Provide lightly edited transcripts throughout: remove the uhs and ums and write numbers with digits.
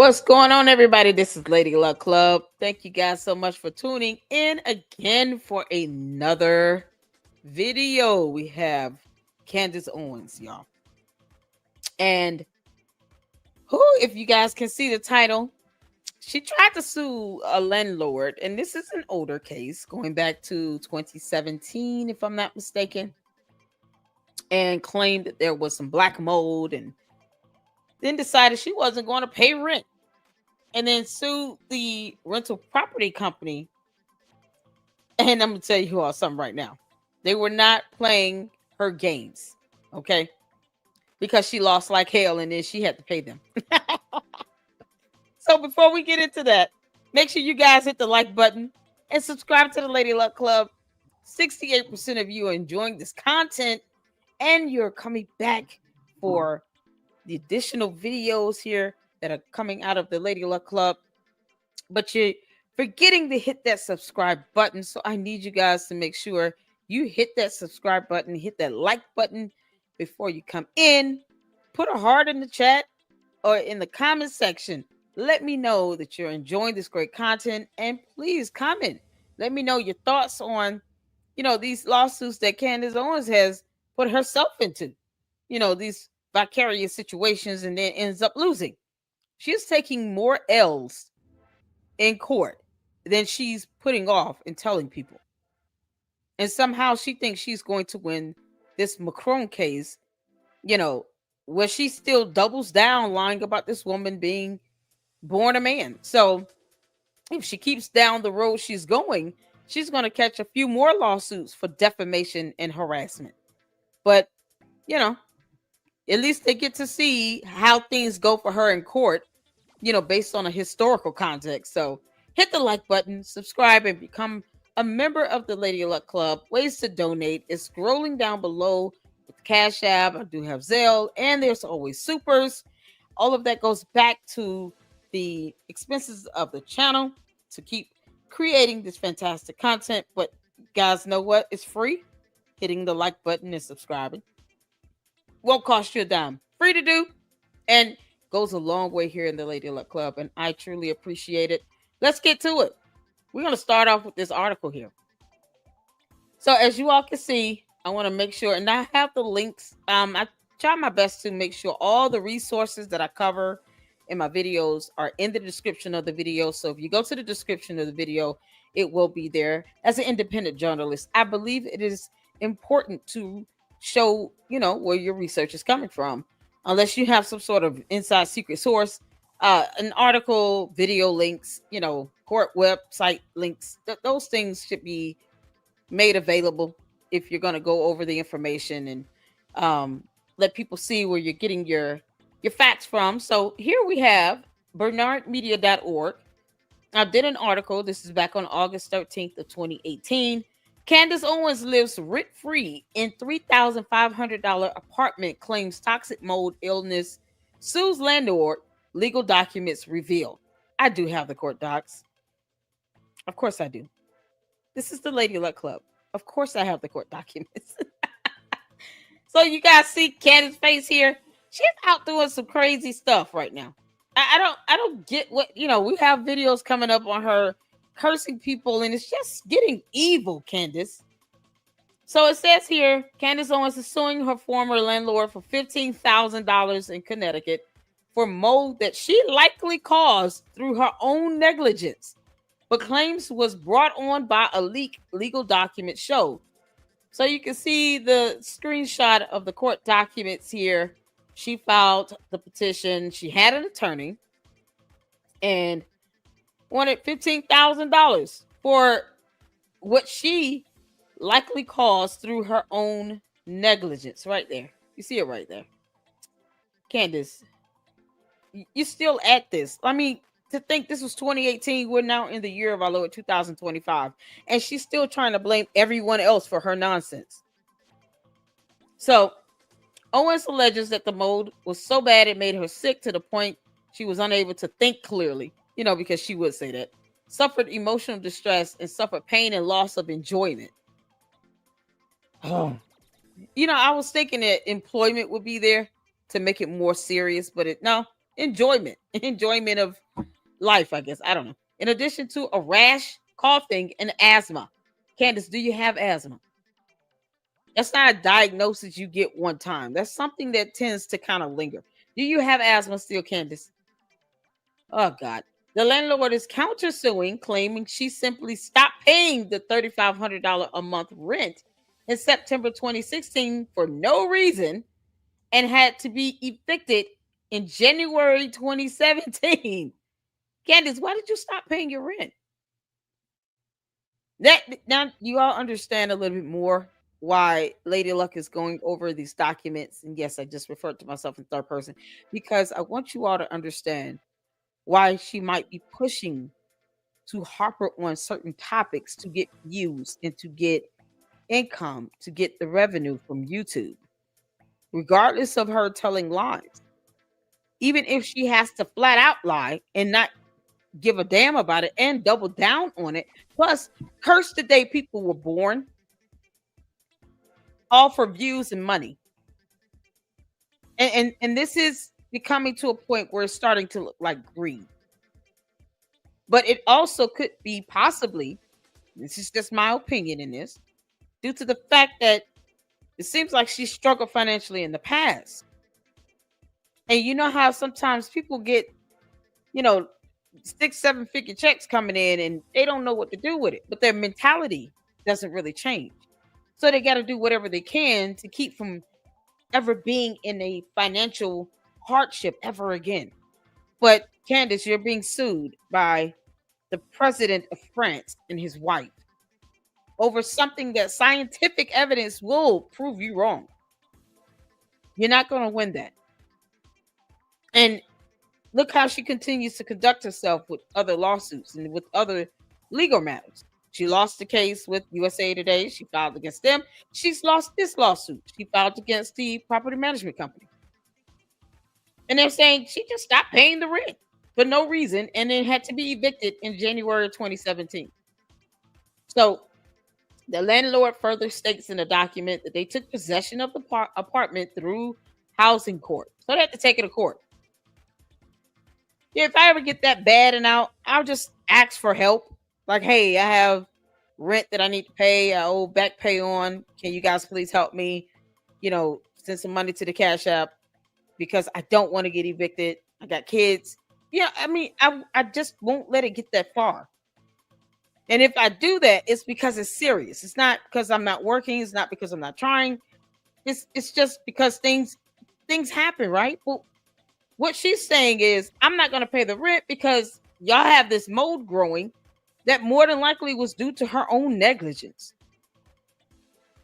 What's going on, everybody? This is Lady Luck Club. Thank you guys so much for tuning in again for another video. We have Candace Owens, y'all. And if you guys can see the title, she tried to sue a landlord. And this is an older case going back to 2017, if I'm not mistaken, and claimed that there was some black mold and then decided she wasn't going to pay rent. And then sued the rental property company. And I'm going to tell you all something right now. They were not playing her games, okay? Because she lost like hell and then she had to pay them. So before we get into that, make sure you guys hit the like button and subscribe to the Lady Luck Club. 68% of you are enjoying this content and you're coming back for the additional videos here that are coming out of the Lady Luck Club, but you're forgetting to hit that subscribe button. So I need you guys to make sure you hit that subscribe button, hit that like button before you come in. Put a heart in the chat or in the comment section. Let me know that you're enjoying this great content, and please comment. Let me know your thoughts on, these lawsuits that Candace Owens has put herself into, these vicarious situations, and then ends up losing. She's taking more L's in court than she's putting off and telling people. And somehow she thinks she's going to win this Macron case, where she still doubles down lying about this woman being born a man. So if she keeps down the road she's going, she's going to catch a few more lawsuits for defamation and harassment. But, at least they get to see how things go for her in court, based on a historical context. So hit the like button, subscribe, and become a member of the Lady Luck Club. Ways to donate is scrolling down below with Cash App. I do have Zelle, and there's always supers. All of that goes back to the expenses of the channel to keep creating this fantastic content. But guys, know what? It's free. Hitting the like button and subscribing won't cost you a dime. Free to do, and goes a long way here in the Lady Luck Club, and I truly appreciate it. Let's get to it. We're going to start off with this article here. So as you all can see, I want to make sure, and I have the links. I try my best to make sure all the resources that I cover in my videos are in the description of the video. So if you go to the description of the video, it will be there. As an independent journalist, I believe it is important to show, where your research is coming from, unless you have some sort of inside secret source, an article, video links, court website links. Those things should be made available if you're going to go over the information and let people see where you're getting your facts from. So here we have bernardmedia.org. I did an article. This is back on August 13th of 2018. Candace Owens lives rent-free in $3,500 apartment, claims toxic mold illness, sues landlord, legal documents revealed. I do have the court docs. Of course I do. This is the Lady Luck Club. Of course I have the court documents. So you guys see Candace's face here. She's out doing some crazy stuff right now. I don't get what, we have videos coming up on her cursing people, and it's just getting evil, Candace. So it says here, Candace Owens is suing her former landlord for $15,000 in Connecticut for mold that she likely caused through her own negligence, but claims was brought on by a leak legal document show. So you can see the screenshot of the court documents here. She filed the petition. She had an attorney and wanted $15,000 for what she likely caused through her own negligence. Right there. You see it right there. Candace, you're still at this. I mean, to think this was 2018, we're now in the year of our Lord 2025, and she's still trying to blame everyone else for her nonsense. So Owens alleges that the mold was so bad it made her sick to the point she was unable to think clearly, because she would say that, suffered emotional distress, and suffered pain and loss of enjoyment. Oh, I was thinking that employment would be there to make it more serious, but it enjoyment, enjoyment of life, I guess. I don't know. In addition to a rash, coughing, and asthma. Candace, do you have asthma? That's not a diagnosis you get one time. That's something that tends to kind of linger. Do you have asthma still, Candace? Oh God. The landlord is countersuing, claiming she simply stopped paying the $3,500 a month rent in September 2016 for no reason and had to be evicted in January 2017. Candace, why did you stop paying your rent? That now you all understand a little bit more why Lady Luck is going over these documents. And yes, I just referred to myself in third person because I want you all to understand why she might be pushing to harper on certain topics to get views and to get income, to get the revenue from YouTube, regardless of her telling lies. Even if she has to flat out lie and not give a damn about it and double down on it. Plus, curse the day people were born, all for views and money. And this is becoming to a point where it's starting to look like greed. But it also could be possibly, this is just my opinion in this, due to the fact that it seems like she struggled financially in the past. And you know how sometimes people get, you know, 6-7 figure checks coming in and they don't know what to do with it, but their mentality doesn't really change. So they got to do whatever they can to keep from ever being in a financial hardship ever again. But Candace, you're being sued by the president of France and his wife over something that scientific evidence will prove you wrong. You're not going to win that. And look how she continues to conduct herself with other lawsuits and with other legal matters. She lost the case with USA Today. She filed against them. She's lost this lawsuit. She filed against the property management company. And they're saying she just stopped paying the rent for no reason and then had to be evicted in January 2017. So the landlord further states in a document that they took possession of the apartment through housing court. So they had to take it to court. Yeah, if I ever get that bad and out, I'll just ask for help. Like, hey, I have rent that I need to pay. I owe back pay on. Can you guys please help me? You know, send some money to the Cash App because I don't want to get evicted. I got kids. Yeah, I mean, I just won't let it get that far. And if I do that, it's because it's serious. It's not because I'm not working. It's not because I'm not trying. It's just because things happen, right? Well, what she's saying is, I'm not going to pay the rent because y'all have this mold growing that more than likely was due to her own negligence.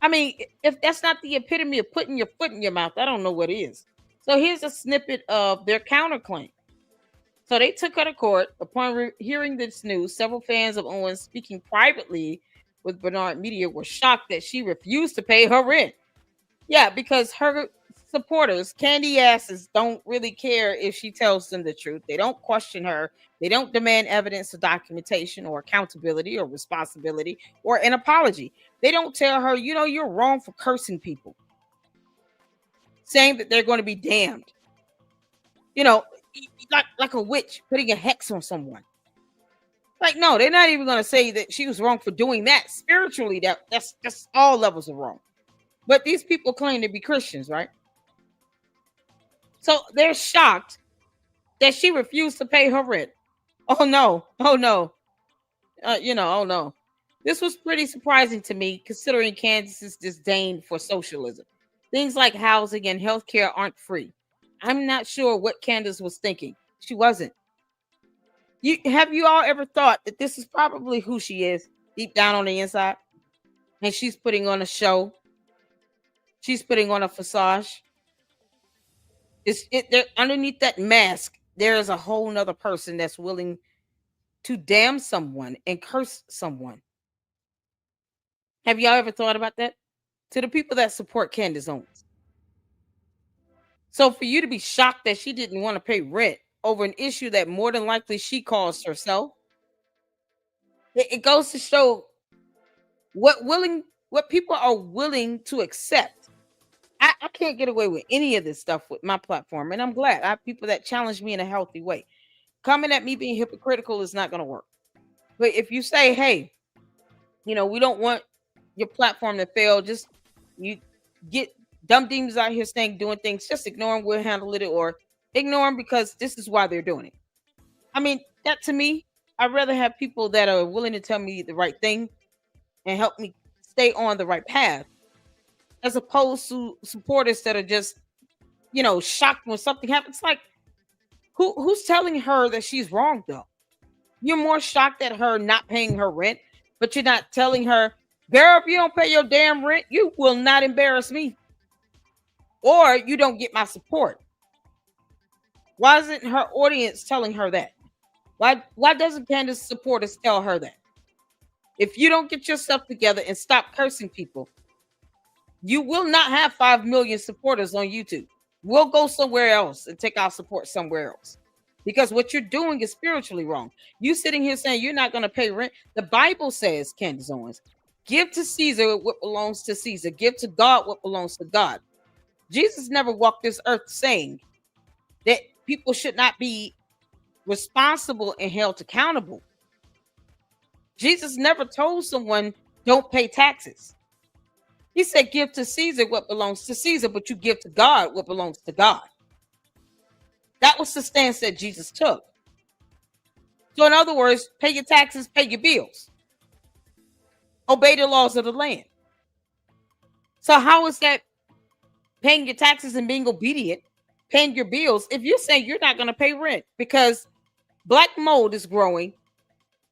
I mean, if that's not the epitome of putting your foot in your mouth, I don't know what is. So here's a snippet of their counterclaim. So they took her to court. Upon hearing this news, several fans of Owens speaking privately with Bernard Media were shocked that she refused to pay her rent. Yeah, because her supporters, candy asses, don't really care if she tells them the truth. They don't question her. They don't demand evidence or documentation or accountability or responsibility or an apology. They don't tell her, you know, you're wrong for cursing people, saying that they're going to be damned. You know, like a witch putting a hex on someone. Like, no, they're not even going to say that she was wrong for doing that. Spiritually, that's all levels of wrong. But these people claim to be Christians, right? So they're shocked that she refused to pay her rent. Oh no, oh no. Oh no. This was pretty surprising to me considering Candace's disdain for socialism. Things like housing and healthcare aren't free. I'm not sure what Candace was thinking. She wasn't. Have you all ever thought that this is probably who she is deep down on the inside? And she's putting on a show. She's putting on a facade. There underneath that mask, there is a whole nother person that's willing to damn someone and curse someone. Have y'all ever thought about that? To the people that support Candace Owens. So for you to be shocked that she didn't want to pay rent over an issue that more than likely she caused herself, it goes to show what people are willing to accept I can't get away with any of this stuff with my platform, and I'm glad I have people that challenge me in a healthy way. Coming at me being hypocritical is not going to work. But if you say, hey, we don't want your platform to fail, just you get dumb demons out here saying doing things, just ignore them, we'll handle it, or ignore them because this is why they're doing it. I mean, that to me, I'd rather have people that are willing to tell me the right thing and help me stay on the right path, as opposed to supporters that are just, shocked when something happens. Like, who's telling her that she's wrong though? You're more shocked at her not paying her rent, but you're not telling her, girl, if you don't pay your damn rent, you will not embarrass me, or you don't get my support. Why isn't her audience telling her that? Why doesn't Candace supporters tell her that? If you don't get yourself together and stop cursing people, you will not have 5 million supporters on YouTube. We'll go somewhere else and take our support somewhere else, because what you're doing is spiritually wrong. You sitting here saying you're not going to pay rent. The Bible says, Candace Owens, give to Caesar what belongs to Caesar. Give to God what belongs to God. Jesus never walked this earth saying that people should not be responsible and held accountable. Jesus never told someone don't pay taxes. He said give to Caesar what belongs to Caesar, but you give to God what belongs to God. That was the stance that Jesus took. So in other words, pay your taxes, pay your bills. Obey the laws of the land. So how is that paying your taxes and being obedient, paying your bills, if you're saying you're not going to pay rent because black mold is growing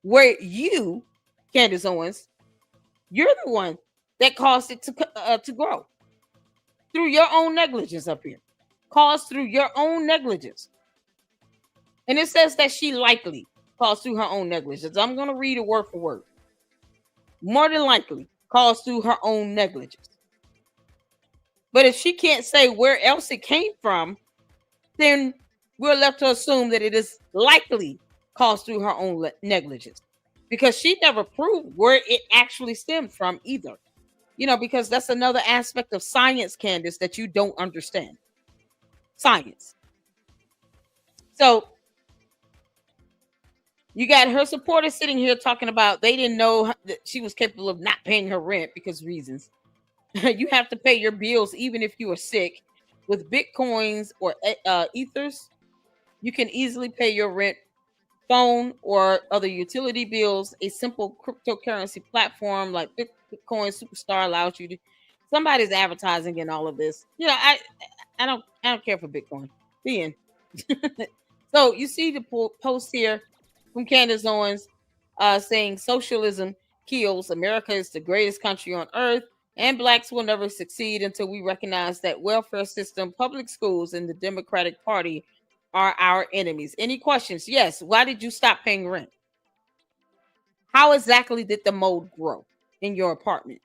where you, Candace Owens, you're the one that caused it to grow through your own negligence up here. Caused through your own negligence. And it says that she likely caused through her own negligence. I'm going to read it word for word. More than likely caused through her own negligence. But if she can't say where else it came from, then we're left to assume that it is likely caused through her own negligence, because she never proved where it actually stemmed from either. Because that's another aspect of science, Candace, that you don't understand. Science. So you got her supporters sitting here talking about they didn't know that she was capable of not paying her rent because reasons. You have to pay your bills even if you are sick. With Bitcoins or Ethers, you can easily pay your rent, phone, or other utility bills. A simple cryptocurrency platform like Bitcoin Superstar allows you to. Somebody's advertising in all of this. I don't care for Bitcoin. The end. So you see the post here from Candace Owens saying socialism kills. America is the greatest country on earth, and blacks will never succeed until we recognize that welfare system, public schools, and the Democratic Party are our enemies. Any questions? Yes. Why did you stop paying rent? How exactly did the mold grow in your apartment?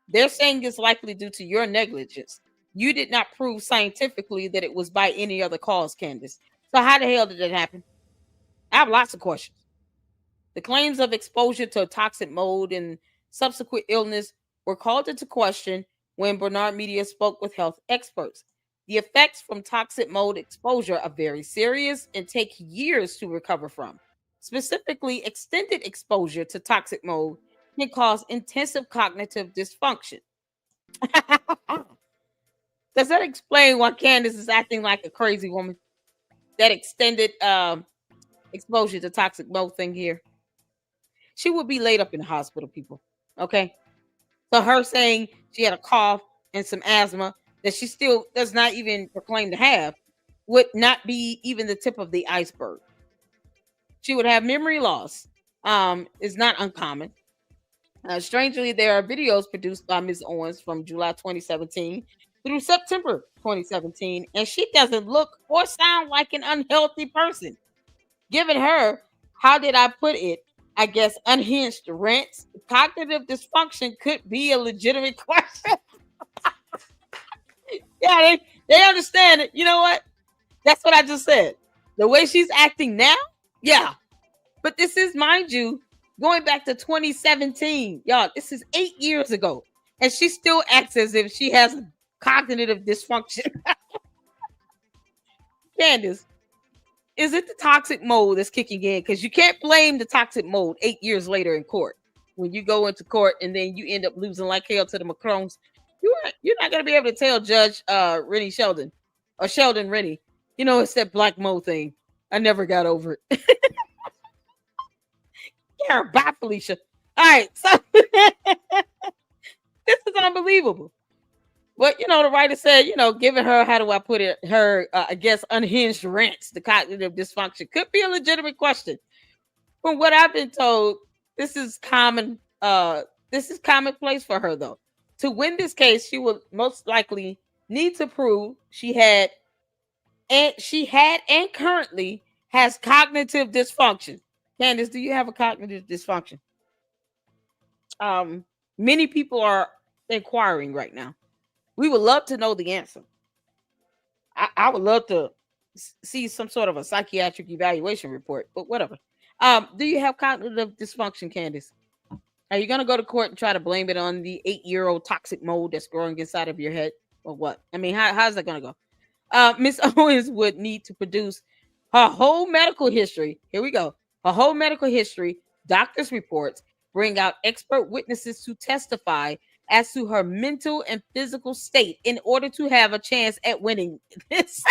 They're saying it's likely due to your negligence. You did not prove scientifically that it was by any other cause, Candace. So how the hell did it happen? I have lots of questions. The claims of exposure to toxic mold and subsequent illness were called into question when Bernard Media spoke with health experts. The effects from toxic mold exposure are very serious and take years to recover from. Specifically, extended exposure to toxic mold can cause intensive cognitive dysfunction. Does that explain why Candace is acting like a crazy woman? That extended exposure to toxic mold thing here. She would be laid up in the hospital, people. Okay. So her saying she had a cough and some asthma that she still does not even proclaim to have would not be even the tip of the iceberg. She would have memory loss. Is not uncommon. Strangely, there are videos produced by Ms. Owens from July 2017 through September 2017, and she doesn't look or sound like an unhealthy person. Given her, how did I put it? I guess unhinged rants, cognitive dysfunction could be a legitimate question. Yeah, they understand it. You know what? That's what I just said. The way she's acting now, yeah. But this is, mind you, going back to 2017. Y'all, this is 8 years ago. and she still acts as if she has cognitive dysfunction. Candace, is it the toxic mode that's kicking in? Because you can't blame the toxic mode 8 years later in court. When you go into court and then you end up losing like hell to the Macrones, you're not gonna be able to tell Judge Rennie Sheldon or Sheldon Rennie, it's that black mode thing. I never got over it. Yeah, bye, Felicia. All right, so this is unbelievable. But the writer said, giving her, how do I put it, her I guess unhinged rants, the cognitive dysfunction could be a legitimate question. From what I've been told, this is common. This is commonplace for her, though. To win this case, she will most likely need to prove she had and currently has cognitive dysfunction. Candace, do you have a cognitive dysfunction? Many people are inquiring right now. We would love to know the answer. I would love to see some sort of a psychiatric evaluation report, but whatever. Do you have cognitive dysfunction, Candace? Are you going to go to court and try to blame it on the 8-year-old toxic mold that's growing inside of your head, or what? I mean, how's that going to go? Miss Owens would need to produce her whole medical history. Here we go. Her whole medical history, doctor's reports, bring out expert witnesses to testify as to her mental and physical state in order to have a chance at winning this.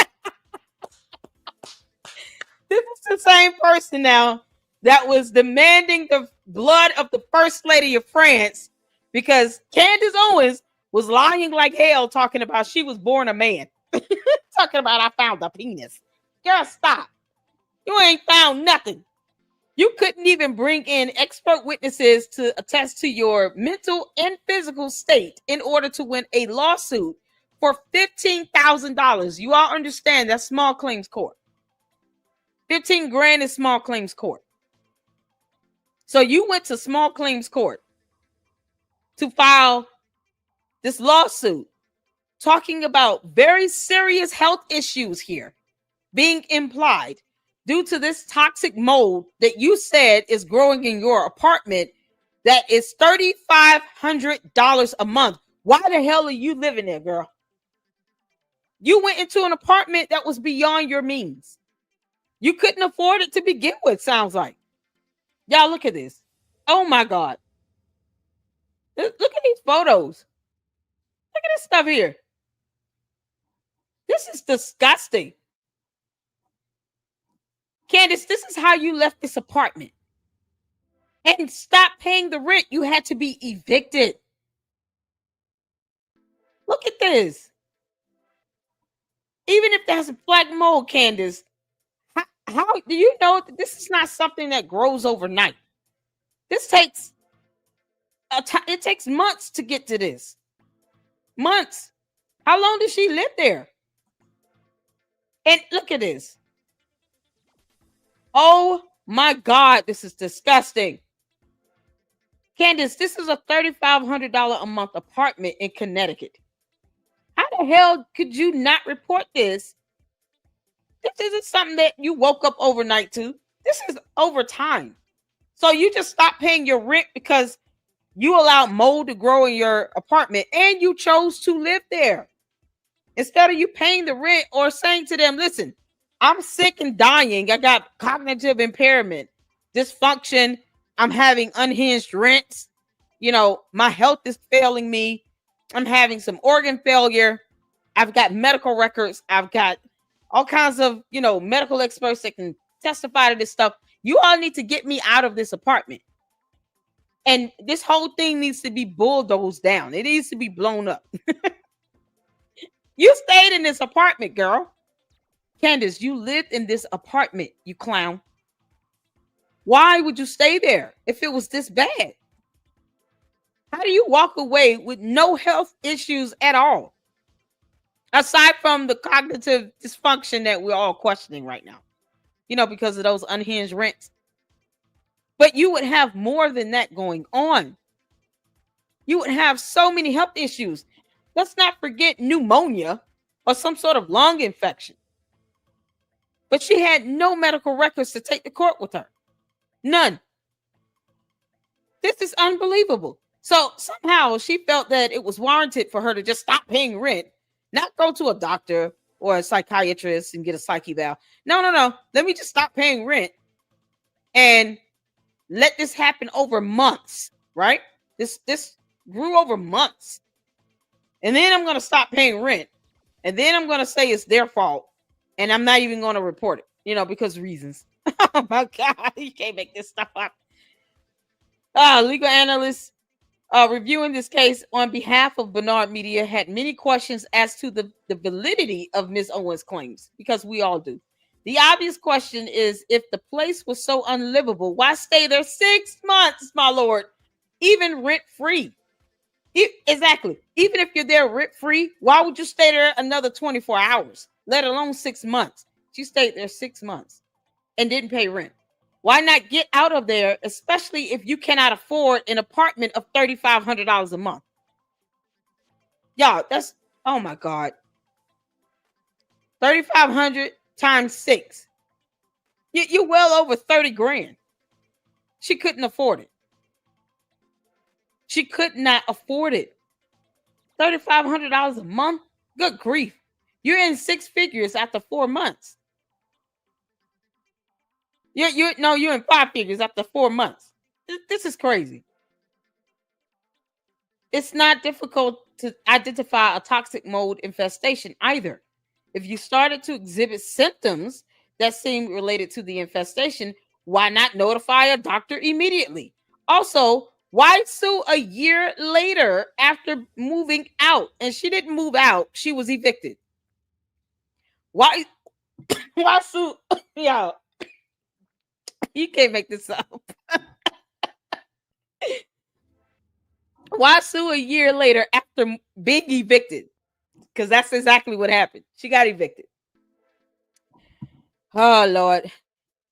This is the same person now that was demanding the blood of the First Lady of France because Candace Owens was lying like hell talking about she was born a man. Talking about I found a penis. Girl, stop. You ain't found nothing. You couldn't even bring in expert witnesses to attest to your mental and physical state in order to win a lawsuit for $15,000. You all understand that's small claims court. 15 grand is small claims court. So you went to small claims court to file this lawsuit talking about very serious health issues here being implied due to this toxic mold that you said is growing in your apartment that is $3,500 a month. Why the hell are you living there, girl? You went into an apartment that was beyond your means. You couldn't afford it to begin with, sounds like. Y'all, look at this. Oh, my God. Look at these photos. Look at this stuff here. This is disgusting. Candace, this is how you left this apartment. And stop paying the rent. You had to be evicted. Look at this. Even if there's a black mold, Candace, how do you know that this is not something that grows overnight? This takes it takes months to get to this. Months. How long did she live there? And look at this. Oh my God, this is disgusting. Candace, this is a $3,500 a month apartment in Connecticut. How the hell could you not report this? This isn't something that you woke up overnight to. This is over time. So you just stopped paying your rent because you allowed mold to grow in your apartment and you chose to live there. Instead of you paying the rent or saying to them, listen, I'm sick and dying. I got cognitive impairment, dysfunction. I'm having unhinged rents. My health is failing me. I'm having some organ failure. I've got medical records. I've got all kinds of, medical experts that can testify to this stuff. You all need to get me out of this apartment. And this whole thing needs to be bulldozed down. It needs to be blown up. You stayed in this apartment, girl. Candace, you lived in this apartment, you clown. Why would you stay there if it was this bad? How do you walk away with no health issues at all? Aside from the cognitive dysfunction that we're all questioning right now, because of those unhinged rents. But you would have more than that going on. You would have so many health issues. Let's not forget pneumonia or some sort of lung infection. But she had no medical records to take to court with her. None. This is unbelievable. So somehow she felt that it was warranted for her to just stop paying rent, not go to a doctor or a psychiatrist and get a psyche eval. No. Let me just stop paying rent and let this happen over months, right? This grew over months. And then I'm going to stop paying rent. And then I'm going to say it's their fault. And I'm not even going to report it, because reasons. Oh my God, you can't make this stuff up. Legal analysts reviewing this case on behalf of Bernard Media had many questions as to the validity of Ms. Owens' claims, because we all do. The obvious question is, if the place was so unlivable, why stay there 6 months, my lord, even rent-free? Exactly. Even if you're there rent-free, why would you stay there another 24 hours, let alone 6 months? She stayed there 6 months and didn't pay rent. Why not get out of there, especially if you cannot afford an apartment of $3,500 a month? Y'all, that's, oh my God. 3,500 times 6. You're well over 30 grand. She couldn't afford it. She could not afford it. $3,500 a month? Good grief. You're in 6 figures after 4 months. You're in 5 figures after 4 months. This is crazy. It's not difficult to identify a toxic mold infestation either. If you started to exhibit symptoms that seem related to the infestation, why not notify a doctor immediately? Also, why sue a year later after moving out? And she didn't move out, she was evicted. Why sue? Y'all, you can't make this up. Why sue a year later after being evicted? Because that's exactly what happened. She got evicted. Oh, Lord.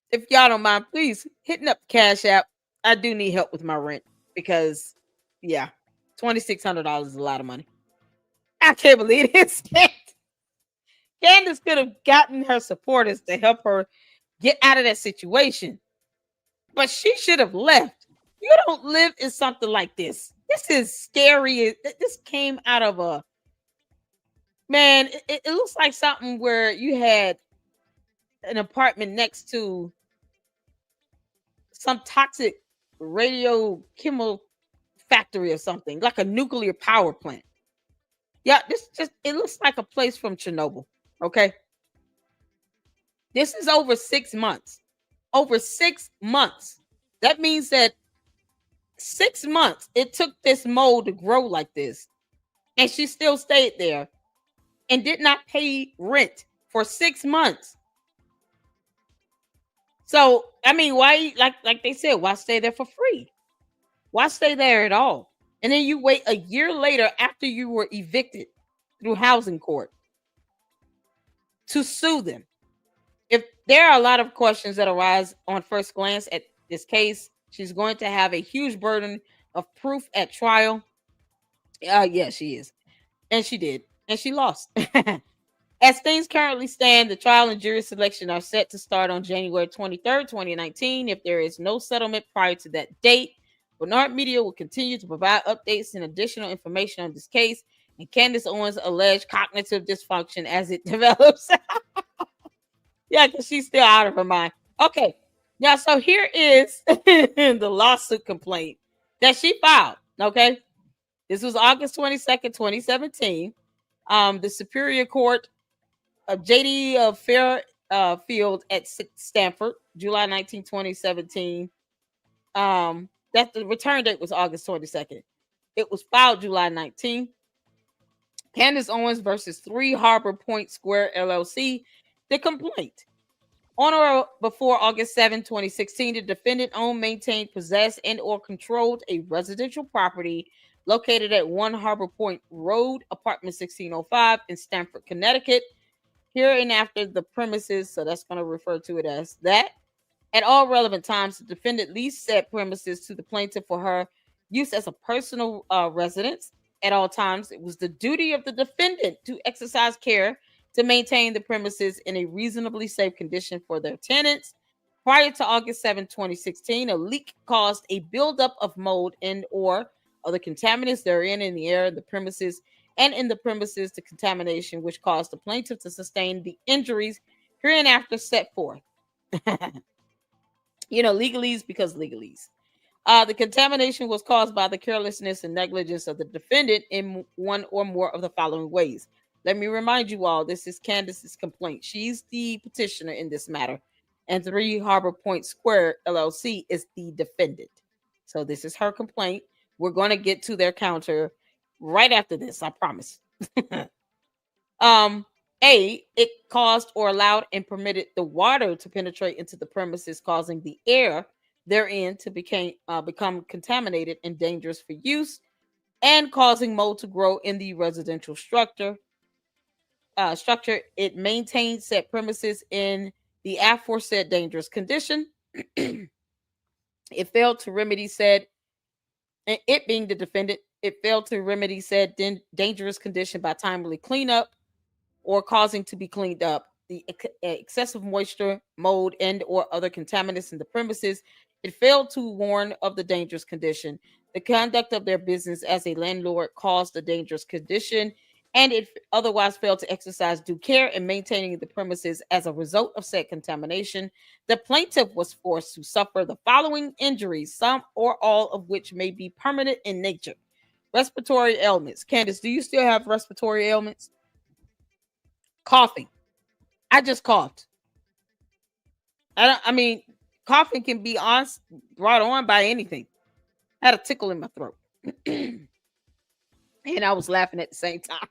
If y'all don't mind, please hitting up the Cash App. I do need help with my rent because, yeah, $2,600 is a lot of money. I can't believe this. Candace could have gotten her supporters to help her get out of that situation, but she should have left. You don't live in something like this. This is scary. This came out of a, man, it looks like something where you had an apartment next to some toxic radiochemical factory or something, like a nuclear power plant. Yeah, it looks like a place from Chernobyl. Okay. This is over 6 months. Over 6 months. That means that 6 months it took this mold to grow like this. And she still stayed there and did not pay rent for 6 months. So, I mean, why, like they said, why stay there for free? Why stay there at all? And then you wait a year later after you were evicted through housing court to sue them. If there are a lot of questions that arise on first glance at this case, she's going to have a huge burden of proof at trial. Yeah, she is. And she did. And she lost. As things currently stand, the trial and jury selection are set to start on January 23rd, 2019. If there is no settlement prior to that date, Bernard Media will continue to provide updates and additional information on this case and Candace Owens' alleged cognitive dysfunction as it develops. Yeah, because she's still out of her mind. Okay. Now, so here is the lawsuit complaint that she filed. Okay. This was August 22nd, 2017. The Superior Court of J.D. Fairfield at Stanford, July 19, 2017. That the return date was August 22nd. It was filed July 19. Candace Owens versus 3 Harbor Point Square LLC. The complaint. On or before August 7, 2016, the defendant owned, maintained, possessed, and or controlled a residential property located at 1 Harbor Point Road, apartment 1605 in Stamford, Connecticut. Here and after the premises, so that's going to refer to it as that. At all relevant times, the defendant leased said premises to the plaintiff for her use as a personal residence. At all times, it was the duty of the defendant to exercise care to maintain the premises in a reasonably safe condition for their tenants. Prior to August 7, 2016, a leak caused a buildup of mold and or other contaminants therein in the air, the premises, and in the premises, the contamination which caused the plaintiff to sustain the injuries hereinafter set forth. Legalese because legalese. The contamination was caused by the carelessness and negligence of the defendant in one or more of the following ways. Let me remind you all, this is Candace's complaint. She's the petitioner in this matter, and 3 Harbor Point Square LLC is the defendant. So this is her complaint. We're going to get to their counter right after this, I promise. A, it caused or allowed and permitted the water to penetrate into the premises, causing the air therein to become contaminated and dangerous for use, and causing mold to grow in the residential structure. It maintains said premises in the aforesaid dangerous condition. It failed to remedy said, it being the defendant, it failed to remedy said dangerous condition by timely cleanup or causing to be cleaned up the excessive moisture, mold, and or other contaminants in the premises. It failed to warn of the dangerous condition. The conduct of their business as a landlord caused the dangerous condition, and it otherwise failed to exercise due care in maintaining the premises as a result of said contamination. The plaintiff was forced to suffer the following injuries, some or all of which may be permanent in nature. Respiratory ailments. Candace, do you still have respiratory ailments? Coughing. I just coughed. Coughing can be brought on by anything. I had a tickle in my throat. And I was laughing at the same time.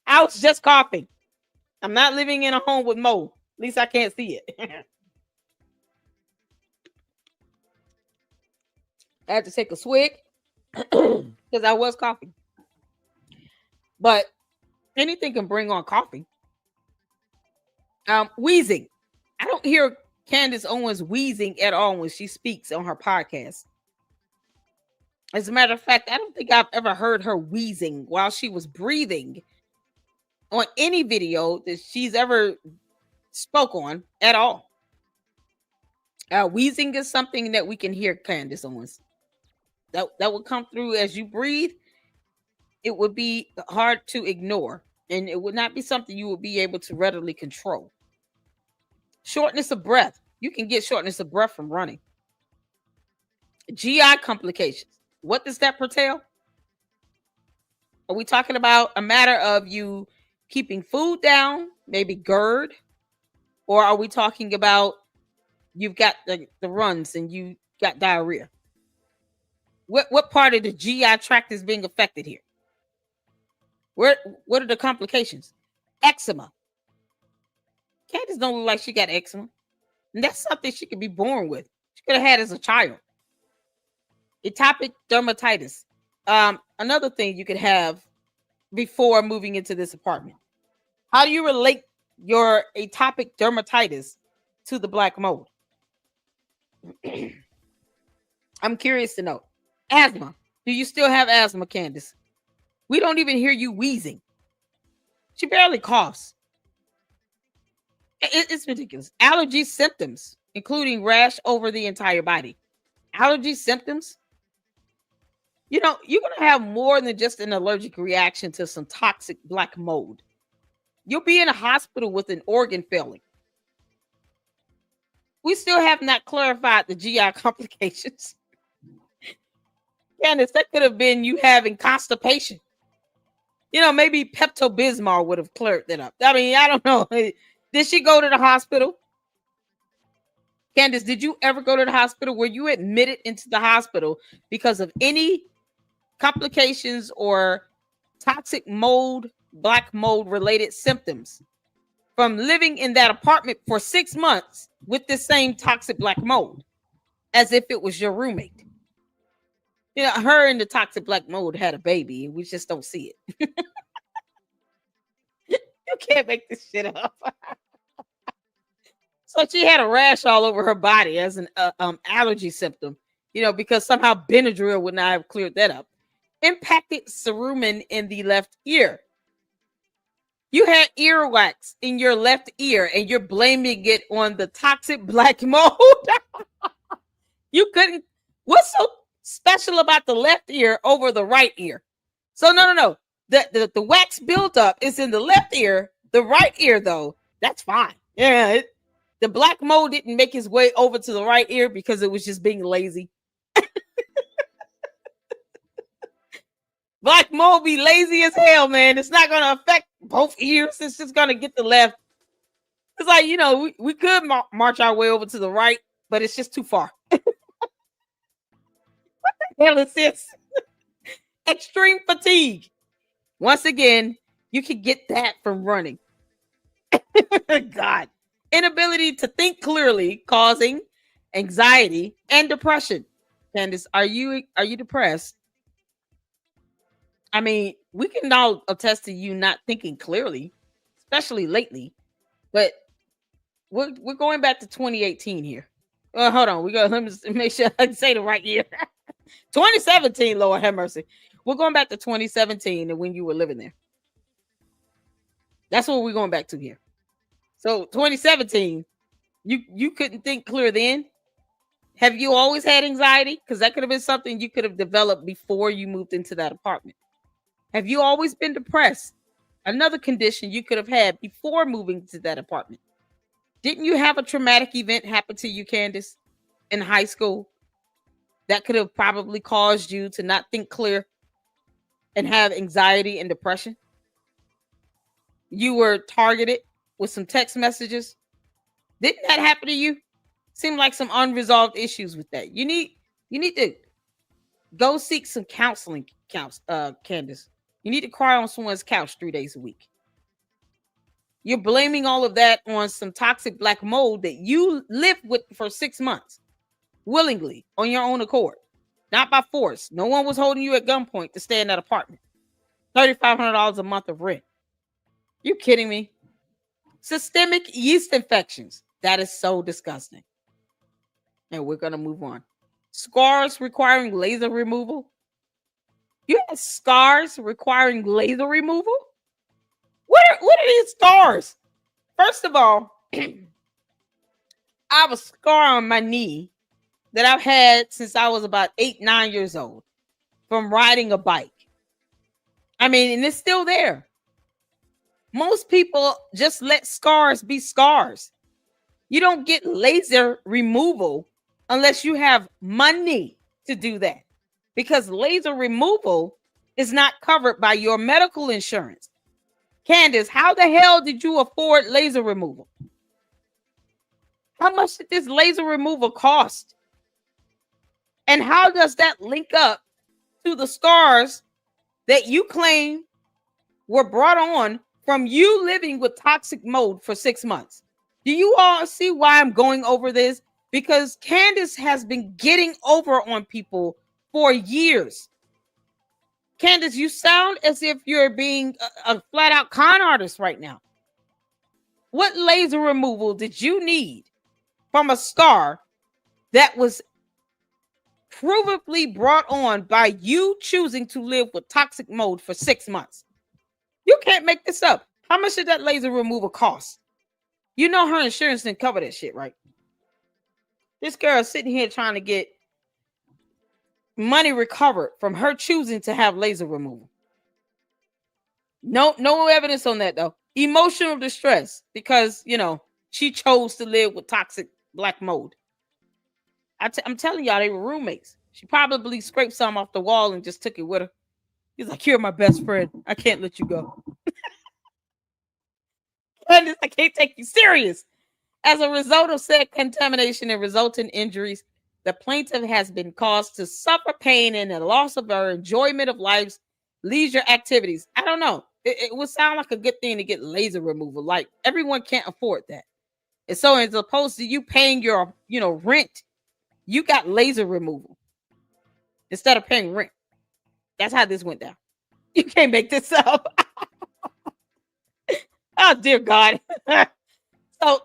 I was just coughing. I'm not living in a home with mold. At least I can't see it. I had to take a swig because I was coughing. But anything can bring on coughing. Wheezing. I don't hear Candace Owens wheezing at all when she speaks on her podcast. As a matter of fact, I don't think I've ever heard her wheezing while she was breathing on any video that she's ever spoke on at all. Wheezing is something that we can hear, Candace Owens. That would come through as you breathe. It would be hard to ignore, and it would not be something you would be able to readily control. Shortness of breath. You can get shortness of breath from running. GI complications. What does that pertain? Are we talking about a matter of you keeping food down, maybe GERD? Or are we talking about you've got the runs and you got diarrhea? What part of the GI tract is being affected here? What are the complications? Eczema. Candace don't look like she got eczema. And that's something she could be born with. She could have had as a child. Atopic dermatitis. Another thing you could have before moving into this apartment. How do you relate your atopic dermatitis to the black mold? I'm curious to know. Asthma. Do you still have asthma, Candace? We don't even hear you wheezing. She barely coughs. It's ridiculous. Allergy symptoms, including rash over the entire body. Allergy symptoms? You're going to have more than just an allergic reaction to some toxic black mold. You'll be in a hospital with an organ failing. We still have not clarified the GI complications. Candace, that could have been you having constipation. Maybe Pepto-Bismol would have cleared that up. I don't know. Did she go to the hospital? Candace, did you ever go to the hospital? Were you admitted into the hospital because of any complications or toxic mold, black mold related symptoms from living in that apartment for 6 months with the same toxic black mold as if it was your roommate? Her and the toxic black mold had a baby. We just don't see it. You can't make this shit up. So she had a rash all over her body as an allergy symptom, because somehow Benadryl would not have cleared that up. Impacted cerumen in the left ear. You had earwax in your left ear and you're blaming it on the toxic black mold. You couldn't. What's special about the left ear over the right ear. So no. The wax buildup is in the left ear. The right ear, though, that's fine. Yeah, the black mold didn't make his way over to the right ear because it was just being lazy. Black mold be lazy as hell, man. It's not going to affect both ears. It's just going to get the left. It's like, we could march our way over to the right, but it's just too far. What the hell is this? Extreme fatigue. Once again, you can get that from running. God. Inability to think clearly, causing anxiety and depression. Candace, are you depressed? I mean, we can now attest to you not thinking clearly, especially lately. But we're going back to 2018 here. Well, hold on. Let me make sure I say the right year. 2017, Lord have mercy. We're going back to 2017 and when you were living there. That's what we're going back to here. So 2017, you couldn't think clear then. Have you always had anxiety? Because that could have been something you could have developed before you moved into that apartment. Have you always been depressed? Another condition you could have had before moving to that apartment. Didn't you have a traumatic event happen to you, Candace, in high school? That could have probably caused you to not think clear and have anxiety and depression. You were targeted with some text messages. Didn't that happen to you? Seemed like some unresolved issues with that. You need to go seek some counseling, Candace. You need to cry on someone's couch 3 days a week. You're blaming all of that on some toxic black mold that you lived with for 6 months, willingly, on your own accord, not by force. No one was holding you at gunpoint to stay in that apartment. $3,500 a month of rent. You kidding me? Systemic yeast infections. That is so disgusting. And we're going to move on. Scars requiring laser removal. You have scars requiring laser removal? What are these scars? First of all, I have a scar on my knee that I've had since I was about 8-9 years old from riding a bike. I mean, and it's still there. Most people just let scars be scars. You don't get laser removal unless you have money to do that, because laser removal is not covered by your medical insurance. Candace, how the hell did you afford laser removal? How much did this laser removal cost? And how does that link up to the scars that you claim were brought on from you living with toxic mold for 6 months? Do you all see why I'm going over this? Because Candace has been getting over on people for years. Candace, you sound as if you're being a flat out con artist right now. What laser removal did you need from a scar that was provably brought on by you choosing to live with toxic mold for 6 months? You can't make this up. How much did that laser removal cost? You know her insurance didn't cover that shit, right? This girl is sitting here trying to get money recovered from her choosing to have laser removal. No evidence on that, though. Emotional distress because, she chose to live with toxic black mold. I'm telling y'all, they were roommates. She probably scraped some off the wall and just took it with her. He's like, you're my best friend. I can't let you go. I can't take you serious. As a result of said contamination and resulting injuries, the plaintiff has been caused to suffer pain and the loss of her enjoyment of life's leisure activities. I don't know. It would sound like a good thing to get laser removal. Like, everyone can't afford that. And so as opposed to you paying your, rent, you got laser removal instead of paying rent. That's how this went down. You can't make this up. Oh, dear God. So,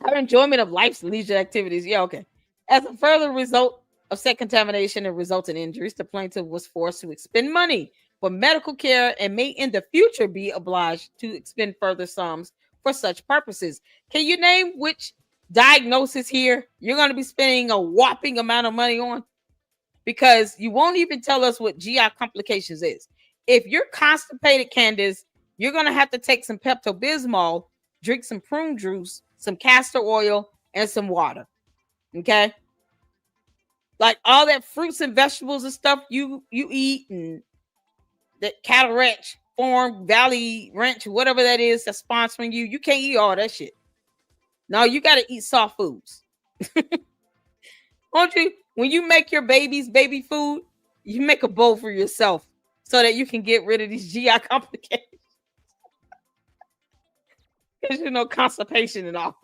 her enjoyment of life's leisure activities. Yeah, okay. As a further result of said contamination and resulting injuries, the plaintiff was forced to expend money for medical care and may in the future be obliged to expend further sums for such purposes. Can you name which diagnosis here you're going to be spending a whopping amount of money on? because you won't even tell us what GI complications is. If you're constipated, Candace, you're going to have to take some Pepto-Bismol, drink some prune juice, some castor oil, and some water. Okay? Like all that fruits and vegetables and stuff you eat, and that Cattle Ranch, Farm Valley Ranch, whatever that is that's sponsoring you, you can't eat all that shit. No, you got to eat soft foods. Won't you? When you make your babies baby food, you make a bowl for yourself so that you can get rid of these GI complications. Because you know, constipation and all.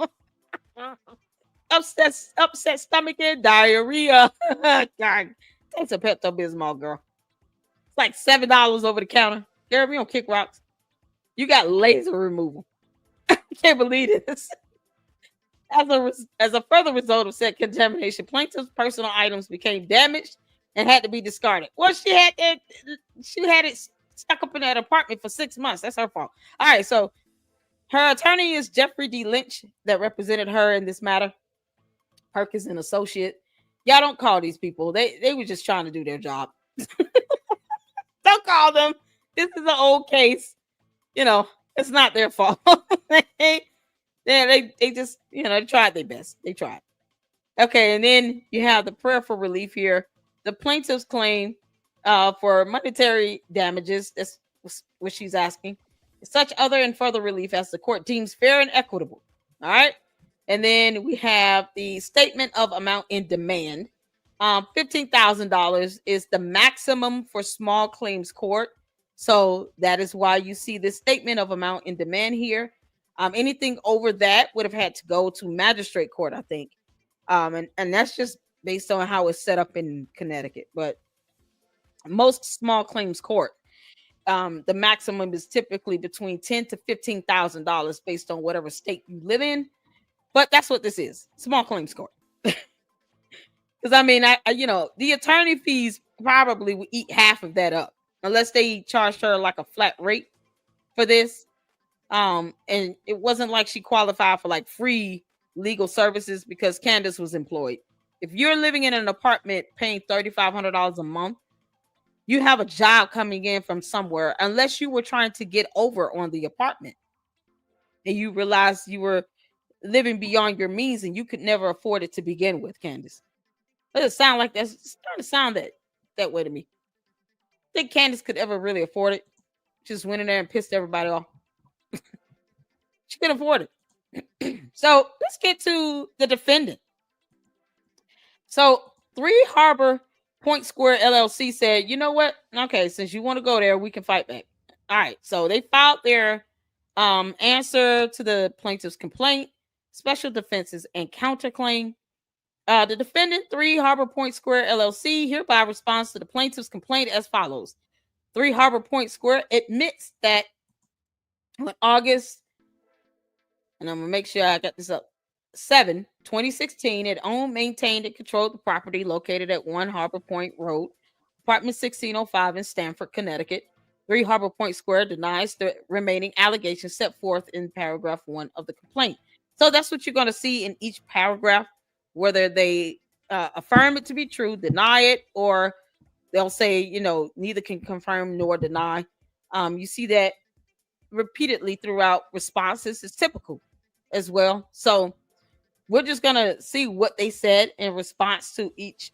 upset stomach and diarrhea. God, take some Pepto-Bismol, girl. It's like $7 over the counter. Girl, we don't kick rocks. You got laser removal. I can't believe this. As a further result of said contamination, plaintiff's personal items became damaged and had to be discarded. Well, she had it stuck up in that apartment for 6 months. That's her fault. All right, so her attorney is Jeffrey D. Lynch that represented her in this matter. Perkins and Associate. Y'all don't call these people. They were just trying to do their job. Don't call them. This is an old case. You know, it's not their fault. They just, you know, they tried their best. They tried. Okay, and then you have the prayer for relief here. The plaintiff's claim for monetary damages, that's what she's asking, such other and further relief as the court deems fair and equitable. All right. And then we have the statement of amount in demand. $15,000 is the maximum for small claims court. So that is why you see this statement of amount in demand here. Anything over that would have had to go to magistrate court, I think. And that's just based on how it's set up in Connecticut. But most small claims court, the maximum is typically between $10,000 to $15,000 based on whatever state you live in. But that's what this is, small claims court. Because I mean, I you know, the attorney fees probably would eat half of that up, unless they charged her like a flat rate for this. And it wasn't like she qualified for like free legal services because Candace was employed. If you're living in an apartment paying $3,500 a month, you have a job coming in from somewhere, unless you were trying to get over on the apartment and you realized you were living beyond your means and you could never afford it to begin with, Candace. Does it sound like that's starting to sound that way to me? Think Candace could ever really afford it? Just went in there and pissed everybody off. She couldn't afford it. So let's get to the defendant. So 3 Harbor Point Square LLC said, you know what? Okay, since you want to go there, we can fight back. All right. So they filed their answer to the plaintiff's complaint, special defenses, and counterclaim. The defendant, 3 Harbor Point Square LLC, hereby responds to the plaintiff's complaint as follows. 3 Harbor Point Square admits that on August, and I'm going to make sure I got this up, 7, 2016, it owned, maintained, and controlled the property located at 1 Harbor Point Road, apartment 1605 in Stamford, Connecticut. 3 Harbor Point Square denies the remaining allegations set forth in paragraph 1 of the complaint. So that's what you're going to see in each paragraph, whether they affirm it to be true, deny it, or they'll say, you know, neither can confirm nor deny. You see that repeatedly throughout responses. It's typical as well. So we're just going to see what they said in response to each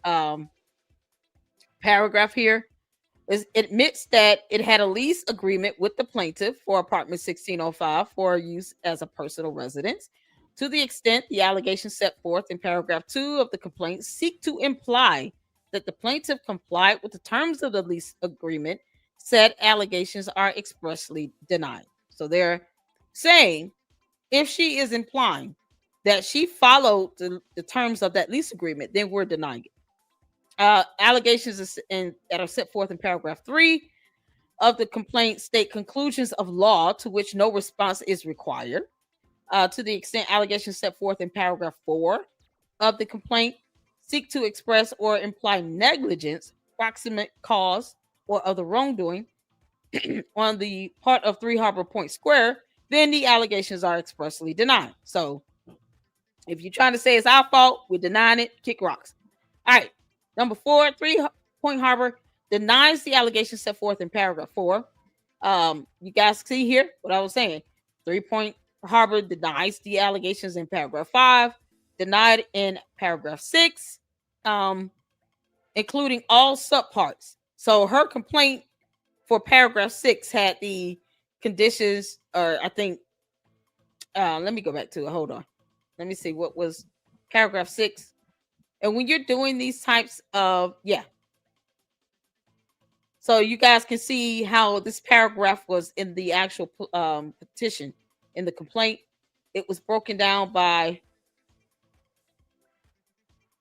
paragraph here. It admits that it had a lease agreement with the plaintiff for apartment 1605 for use as a personal residence. To the extent the allegations set forth in paragraph 2 of the complaint seek to imply that the plaintiff complied with the terms of the lease agreement, said allegations are expressly denied. So they're saying if she is implying that she followed the terms of that lease agreement, then we're denying it. Allegations that are set forth in paragraph 3 of the complaint state conclusions of law to which no response is required. To the extent allegations set forth in paragraph 4 of the complaint seek to express or imply negligence, proximate cause, or other wrongdoing on the part of 3 Harbor Point Square, then the allegations are expressly denied. So if you're trying to say it's our fault, we're denying it, kick rocks. All right. Number 4, Three Point Harbor denies the allegations set forth in paragraph 4. You guys see here what I was saying. 3 Point Harbor denies the allegations in paragraph 5, denied in paragraph 6, including all subparts. So her complaint for paragraph 6 had the conditions, or I think, let me go back to it. Hold on. Let me see what was paragraph 6. And when you're doing these types of, so you guys can see how this paragraph was in the actual petition, in the complaint. It was broken down by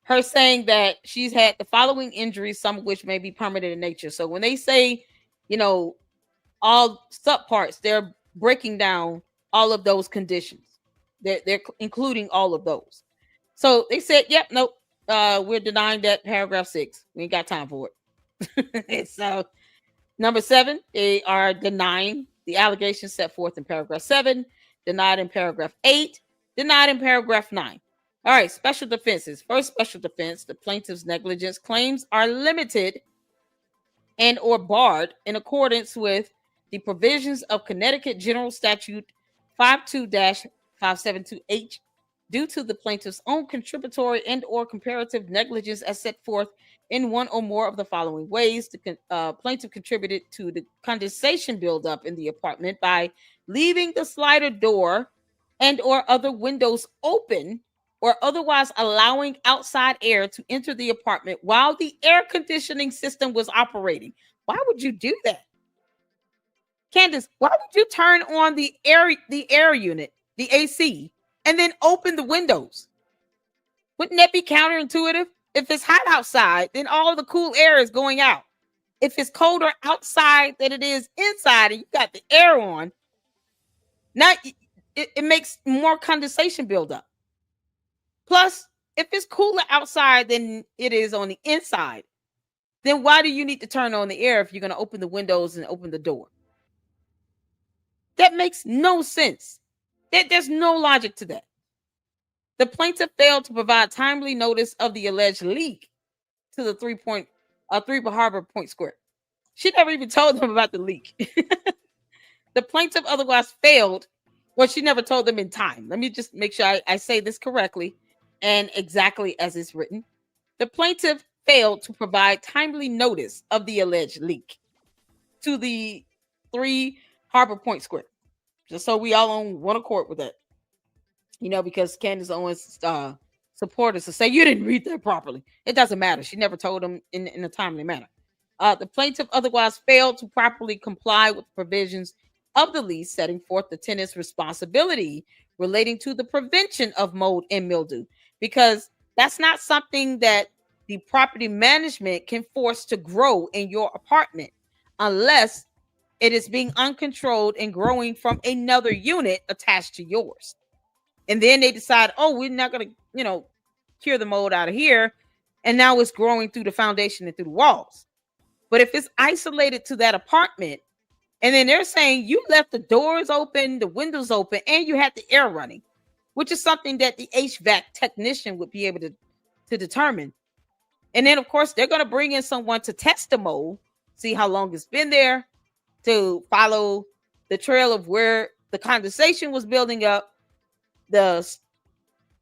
her saying that she's had the following injuries, some of which may be permanent in nature. So when they say, all subparts, they're breaking down all of those conditions. They're including all of those. So they said, yep, nope, we're denying that paragraph 6. We ain't got time for it. So number 7, they are denying the allegations set forth in paragraph 7, denied in paragraph 8, denied in paragraph 9. All right, special defenses. First special defense, the plaintiff's negligence claims are limited and or barred in accordance with the provisions of Connecticut General Statute 52-572H due to the plaintiff's own contributory and or comparative negligence as set forth in one or more of the following ways. The plaintiff contributed to the condensation buildup in the apartment by leaving the slider door and or other windows open or otherwise allowing outside air to enter the apartment while the air conditioning system was operating. Why would you do that? Candace, why would you turn on the air unit, the AC, and then open the windows? Wouldn't that be counterintuitive? If it's hot outside, then all the cool air is going out. If it's colder outside than it is inside and you got the air on, now it makes more condensation buildup. Plus, if it's cooler outside than it is on the inside, then why do you need to turn on the air if you're going to open the windows and open the door? That makes no sense. There's no logic to that. The plaintiff failed to provide timely notice of the alleged leak to the Three Harbor Point Square. She never even told them about the leak. The plaintiff otherwise failed, well, she never told them in time. Let me just make sure I say this correctly and exactly as it's written. The plaintiff failed to provide timely notice of the alleged leak to the Three Harbor Point Square. Just so we all on one accord with that. Because Candace Owens supporters to say you didn't read that properly. It doesn't matter. She never told them in a timely manner. The plaintiff otherwise failed to properly comply with provisions of the lease setting forth the tenant's responsibility relating to the prevention of mold and mildew, because that's not something that the property management can force to grow in your apartment unless it is being uncontrolled and growing from another unit attached to yours. And then they decide, oh, we're not going to, cure the mold out of here. And now it's growing through the foundation and through the walls. But if it's isolated to that apartment, and then they're saying you left the doors open, the windows open, and you had the air running, which is something that the HVAC technician would be able to determine. And then, of course, they're going to bring in someone to test the mold, see how long it's been there, to follow the trail of where the condensation was building up, the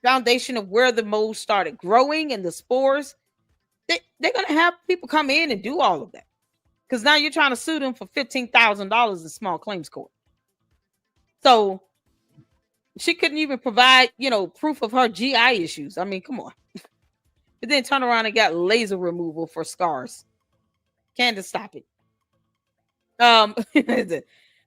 foundation of where the mold started growing and the spores. They're going to have people come in and do all of that. Because now you're trying to sue them for $15,000 in small claims court. So she couldn't even provide, proof of her GI issues. I mean, come on. But then turn around and got laser removal for scars. Candace, stop it.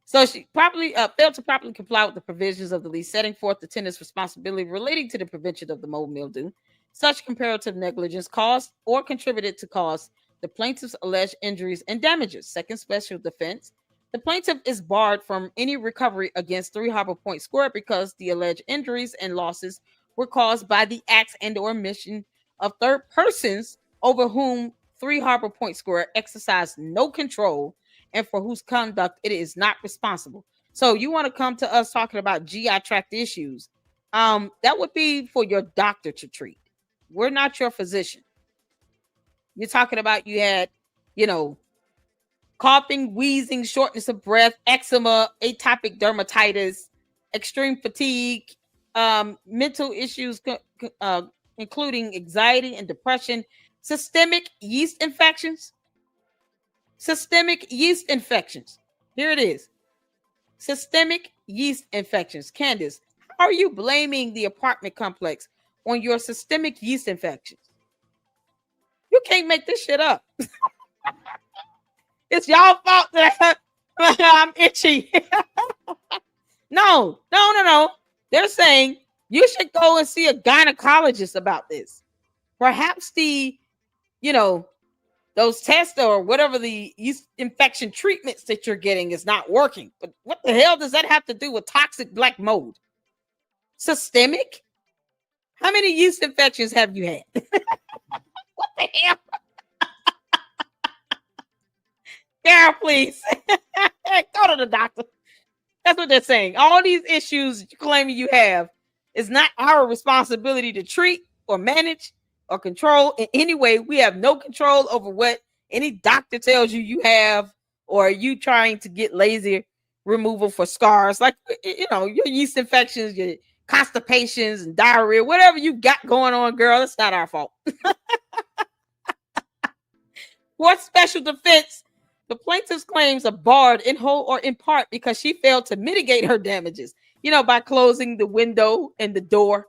So she probably failed to properly comply with the provisions of the lease setting forth the tenant's responsibility relating to the prevention of the mold mildew. Such comparative negligence caused or contributed to cause the plaintiff's alleged injuries and damages. Second special defense. The plaintiff is barred from any recovery against Three Harbor Point Square because the alleged injuries and losses were caused by the acts and or omission of third persons over whom Three Harbor Point Square exercised no control and for whose conduct it is not responsible. So you want to come to us talking about GI tract issues. That would be for your doctor to treat. We're not your physician. You're talking about you had, you know, coughing, wheezing, shortness of breath, eczema, atopic dermatitis, extreme fatigue, mental issues, including anxiety and depression, systemic yeast infections. Systemic yeast infections. Here it is. Systemic yeast infections. Candace, how are you blaming the apartment complex on your systemic yeast infections? You can't make this shit up. It's y'all fault that I'm itchy. No. They're saying you should go and see a gynecologist about this. Perhaps the, those tests or whatever the yeast infection treatments that you're getting is not working. But what the hell does that have to do with toxic black mold? Systemic? How many yeast infections have you had? What the hell? Girl, please. Go to the doctor. That's what they're saying. All these issues you claiming you have is not our responsibility to treat or manage or control in any way. We have no control over what any doctor tells you you have, or are you trying to get laser removal for scars, like, your yeast infections, your constipations and diarrhea, whatever you got going on, girl. That's not our fault. For special defense, the plaintiff's claims are barred in whole or in part because she failed to mitigate her damages, by closing the window and the door,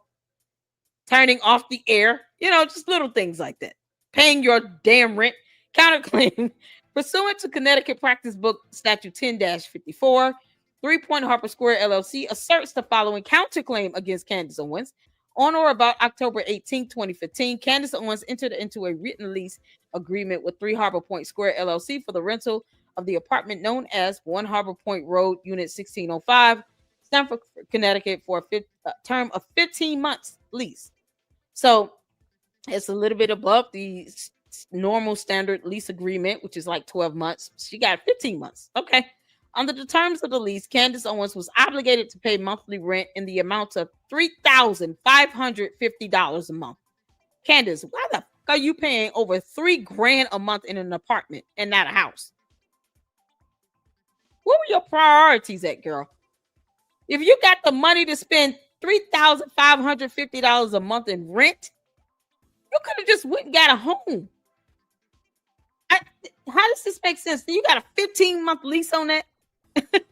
turning off the air, just little things like that. Paying your damn rent. Counterclaim pursuant to Connecticut Practice Book Statute 10-54, 3 Point Harper Square LLC asserts the following counterclaim against Candace Owens. On or about October 18, 2015, Candace Owens entered into a written lease agreement with 3 Harbor Point Square LLC for the rental of the apartment known as 1 Harbor Point Road, Unit 1605, Stamford, Connecticut, for a term of 15 months lease. So it's a little bit above the normal standard lease agreement, which is like 12 months. She got 15 months. Okay. Under the terms of the lease, Candace Owens was obligated to pay monthly rent in the amount of $3,550 a month. Candace, why the fuck are you paying over $3,000 a month in an apartment and not a house? What were your priorities at, girl? If you got the money to spend $3,550 a month in rent, you could have just went and got a home. How does this make sense? You got a 15-month lease on that? It's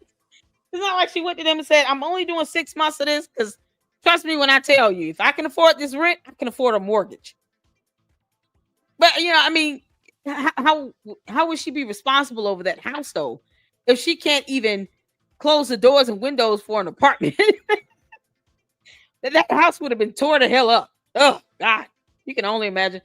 not like she went to them and said, I'm only doing 6 months of this because trust me when I tell you, if I can afford this rent, I can afford a mortgage. But, how would she be responsible over that house, though, if she can't even close the doors and windows for an apartment? That house would have been tore the hell up. Oh, God. You can only imagine.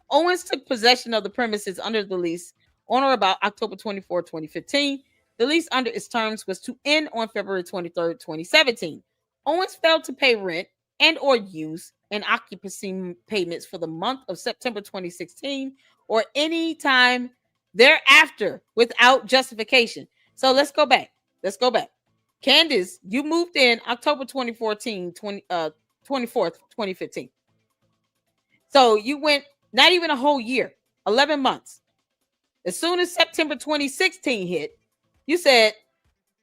Owens took possession of the premises under the lease on or about October 24, 2015. The lease under its terms was to end on February 23, 2017. Owens failed to pay rent and or use and occupancy payments for the month of September 2016 or any time thereafter without justification. So let's go back. Candace, you moved in October 24th, 2015. So you went not even a whole year, 11 months. As soon as September 2016 hit, you said,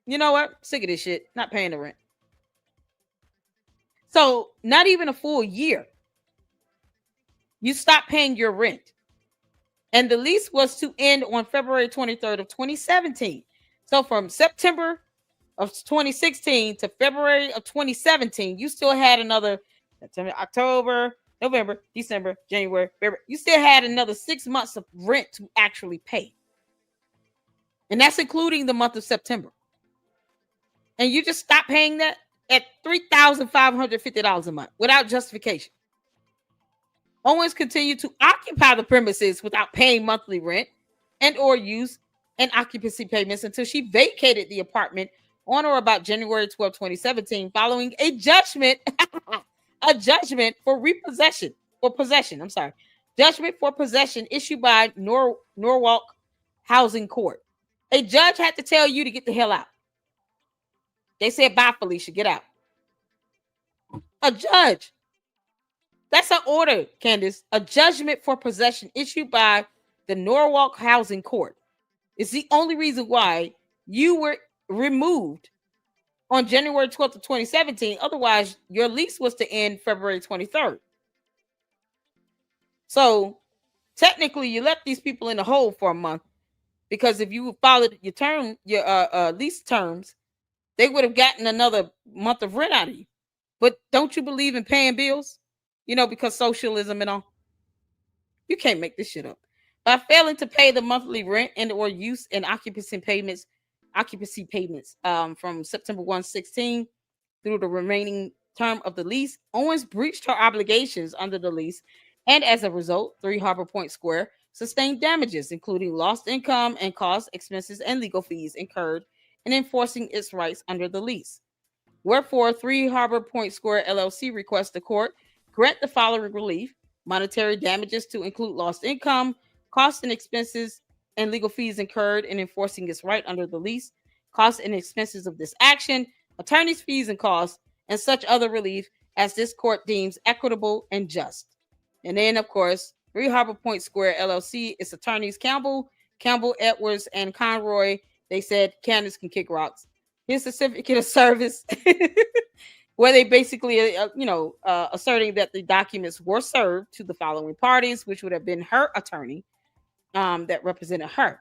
you know what? Sick of this shit. Not paying the rent. So not even a full year. You stopped paying your rent. And the lease was to end on February 23rd of 2017. So from September of 2016 to February of 2017, you still had another September, October, November, December, January, February. You still had another 6 months of rent to actually pay. And that's including the month of September. And you just stopped paying that at $3,550 a month without justification. Owens continued to occupy the premises without paying monthly rent and or use and occupancy payments until she vacated the apartment on or about January 12, 2017, following a judgment, for possession issued by Norwalk Housing Court. A judge had to tell you to get the hell out. They said, bye, Felicia, get out. A judge. That's an order, Candace. A judgment for possession issued by the Norwalk Housing Court. It's the only reason why you were removed on January 12th of 2017. Otherwise, your lease was to end February 23rd. So technically, you left these people in the hole for a month, because if you followed your lease terms, they would have gotten another month of rent out of you. But don't you believe in paying bills? Because socialism and all. You can't make this shit up. By failing to pay the monthly rent and or use and occupancy payments from September 1, 2016 through the remaining term of the lease, Owens breached her obligations under the lease, and as a result, 3 Harbor Point Square sustained damages, including lost income and costs, expenses, and legal fees incurred in enforcing its rights under the lease. Wherefore, 3 Harbor Point Square LLC requests the court grant the following relief: monetary damages to include lost income, costs and expenses, and legal fees incurred in enforcing its right under the lease, costs and expenses of this action, attorney's fees and costs, and such other relief as this court deems equitable and just. And then, of course, 3 Harbor Point Square LLC, its attorneys Campbell, Edwards, and Conroy, they said Candace can kick rocks. His certificate of service, where they basically, asserting that the documents were served to the following parties, which would have been her attorney that represented her.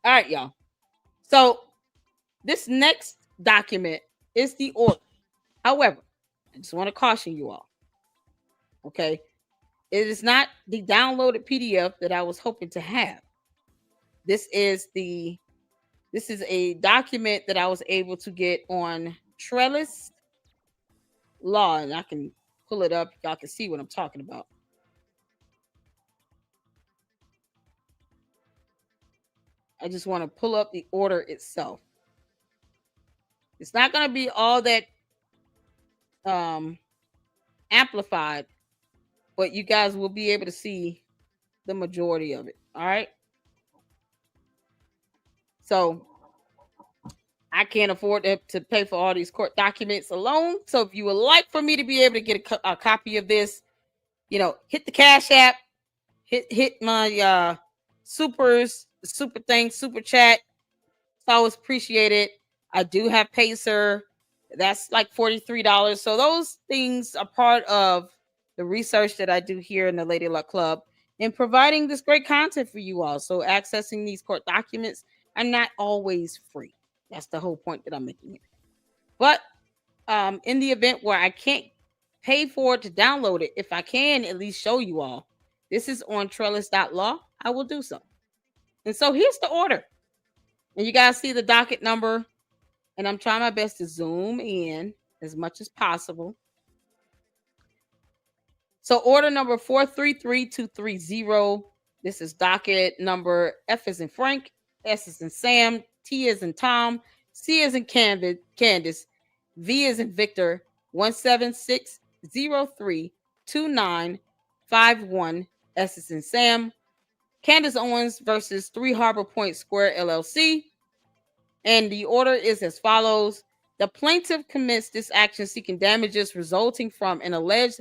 All right, y'all. So this next document is the order. However, I just want to caution you all. Okay. It is not the downloaded PDF that I was hoping to have. This is a document that I was able to get on Trellis Law, and I can pull it up. Y'all can see what I'm talking about. I just want to pull up the order itself. It's not going to be all that amplified, but you guys will be able to see the majority of it. All right. So I can't afford to pay for all these court documents alone. So if you would like for me to be able to get a copy of this, hit the Cash App, hit my super chat. It's always appreciated. I do have Pacer. That's like $43. So those things are part of the research that I do here in the Lady Luck Club and providing this great content for you all. So accessing these court documents are not always free. That's the whole point that I'm making here. But in the event where I can't pay for it to download it, if I can at least show you all, this is on trellis.law, I will do so. And so here's the order. And you guys see the docket number. And I'm trying my best to zoom in as much as possible. So order number 433230. This is docket number F as in Frank, S as in Sam, T as in Tom, C as in Candace, V as in Victor, 176032951, S as in Sam, Candace Owens versus 3 Harbor Point Square LLC. And the order is as follows. The plaintiff commenced this action seeking damages resulting from an alleged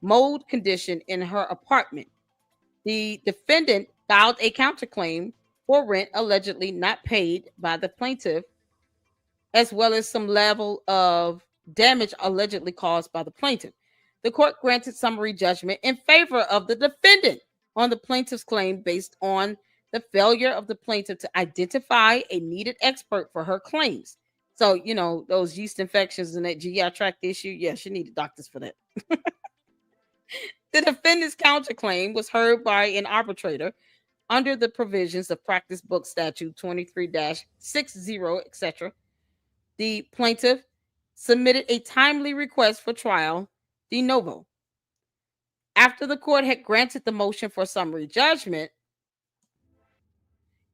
mold condition in her apartment. The defendant filed a counterclaim for rent allegedly not paid by the plaintiff, as well as some level of damage allegedly caused by the plaintiff. The court granted summary judgment in favor of the defendant on the plaintiff's claim based on the failure of the plaintiff to identify a needed expert for her claims. So, those yeast infections and that GI tract issue, yeah, she needed doctors for that. The defendant's counterclaim was heard by an arbitrator under the provisions of Practice Book Statute 23-60, etc. The plaintiff submitted a timely request for trial de novo. After the court had granted the motion for summary judgment,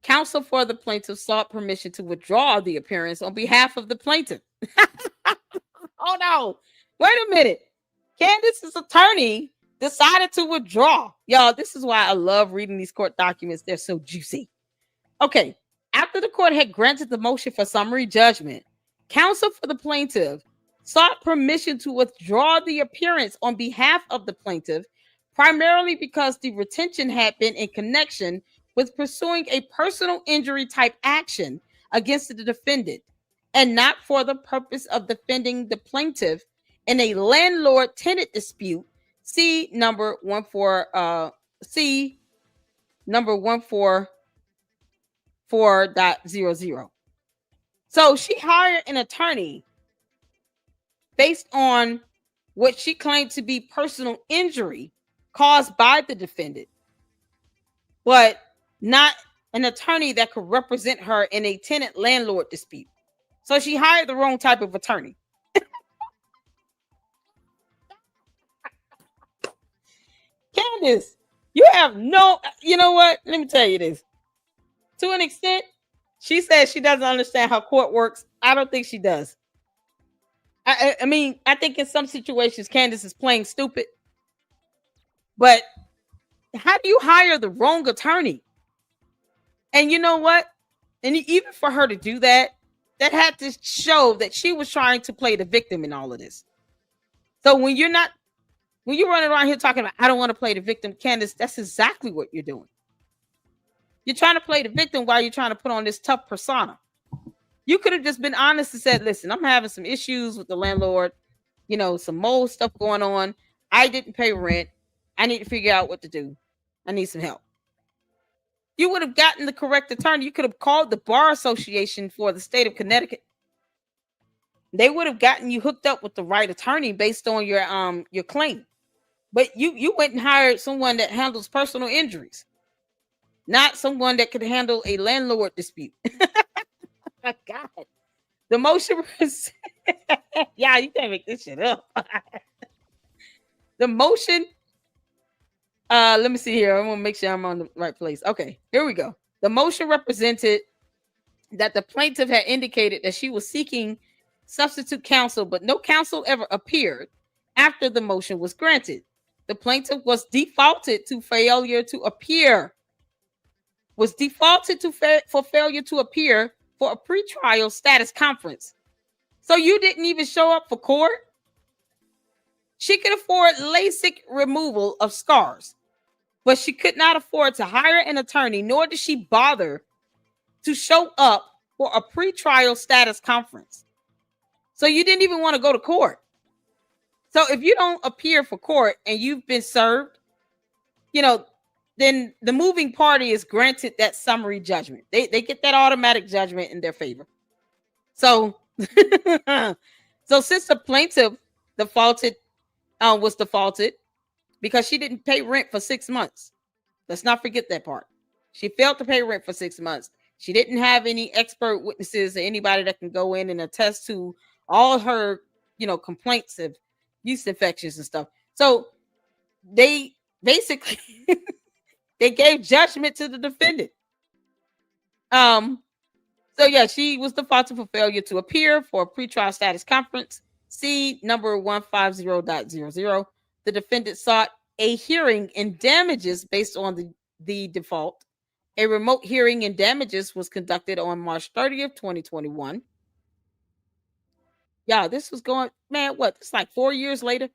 counsel for the plaintiff sought permission to withdraw the appearance on behalf of the plaintiff. Oh no, wait a minute. Candace's attorney decided to withdraw. Y'all, this is why I love reading these court documents. They're so juicy. Okay, after the court had granted the motion for summary judgment, counsel for the plaintiff sought permission to withdraw the appearance on behalf of the plaintiff, primarily because the retention had been in connection was pursuing a personal injury type action against the defendant and not for the purpose of defending the plaintiff in a landlord-tenant dispute. C number 144.00. So she hired an attorney based on what she claimed to be personal injury caused by the defendant, but not an attorney that could represent her in a tenant landlord dispute. So she hired the wrong type of attorney. Candace, you have no, you know what? Let me tell you this. To an extent, she says she doesn't understand how court works. I don't think she does. I mean, I think in some situations, Candace is playing stupid. But how do you hire the wrong attorney? And you know what? And even for her to do that, that had to show that she was trying to play the victim in all of this. So when you're running around here talking about, I don't want to play the victim, Candace, that's exactly what you're doing. You're trying to play the victim while you're trying to put on this tough persona. You could have just been honest and said, listen, I'm having some issues with the landlord, some mold stuff going on. I didn't pay rent. I need to figure out what to do. I need some help. You would have gotten the correct attorney. You could have called the Bar Association for the state of Connecticut. They would have gotten you hooked up with the right attorney based on your claim. But you went and hired someone that handles personal injuries, not someone that could handle a landlord dispute. My God. The motion was yeah, you can't make this shit up. The motion, let me see here. I want to make sure I'm on the right place. Okay, here we go. The motion represented that the plaintiff had indicated that she was seeking substitute counsel, but no counsel ever appeared after the motion was granted. The plaintiff was defaulted to failure to appear. For failure to appear for a pretrial status conference. So you didn't even show up for court? She could afford LASIK removal of scars, but she could not afford to hire an attorney, nor did she bother to show up for a pretrial status conference. So you didn't even want to go to court. So if you don't appear for court and you've been served, then the moving party is granted that summary judgment. They get that automatic judgment in their favor. So, since the plaintiff was defaulted because she didn't pay rent for 6 months. Let's not forget that part. She failed to pay rent for 6 months. She didn't have any expert witnesses or anybody that can go in and attest to all her, complaints of yeast infections and stuff. So they basically they gave judgment to the defendant. So yeah, she was defaulted for failure to appear for a pretrial status conference. C number 150.00. The defendant sought a hearing in damages based on the default. A remote hearing in damages was conducted on March 30th, 2021. Yeah, this was going, man, what? It's like 4 years later.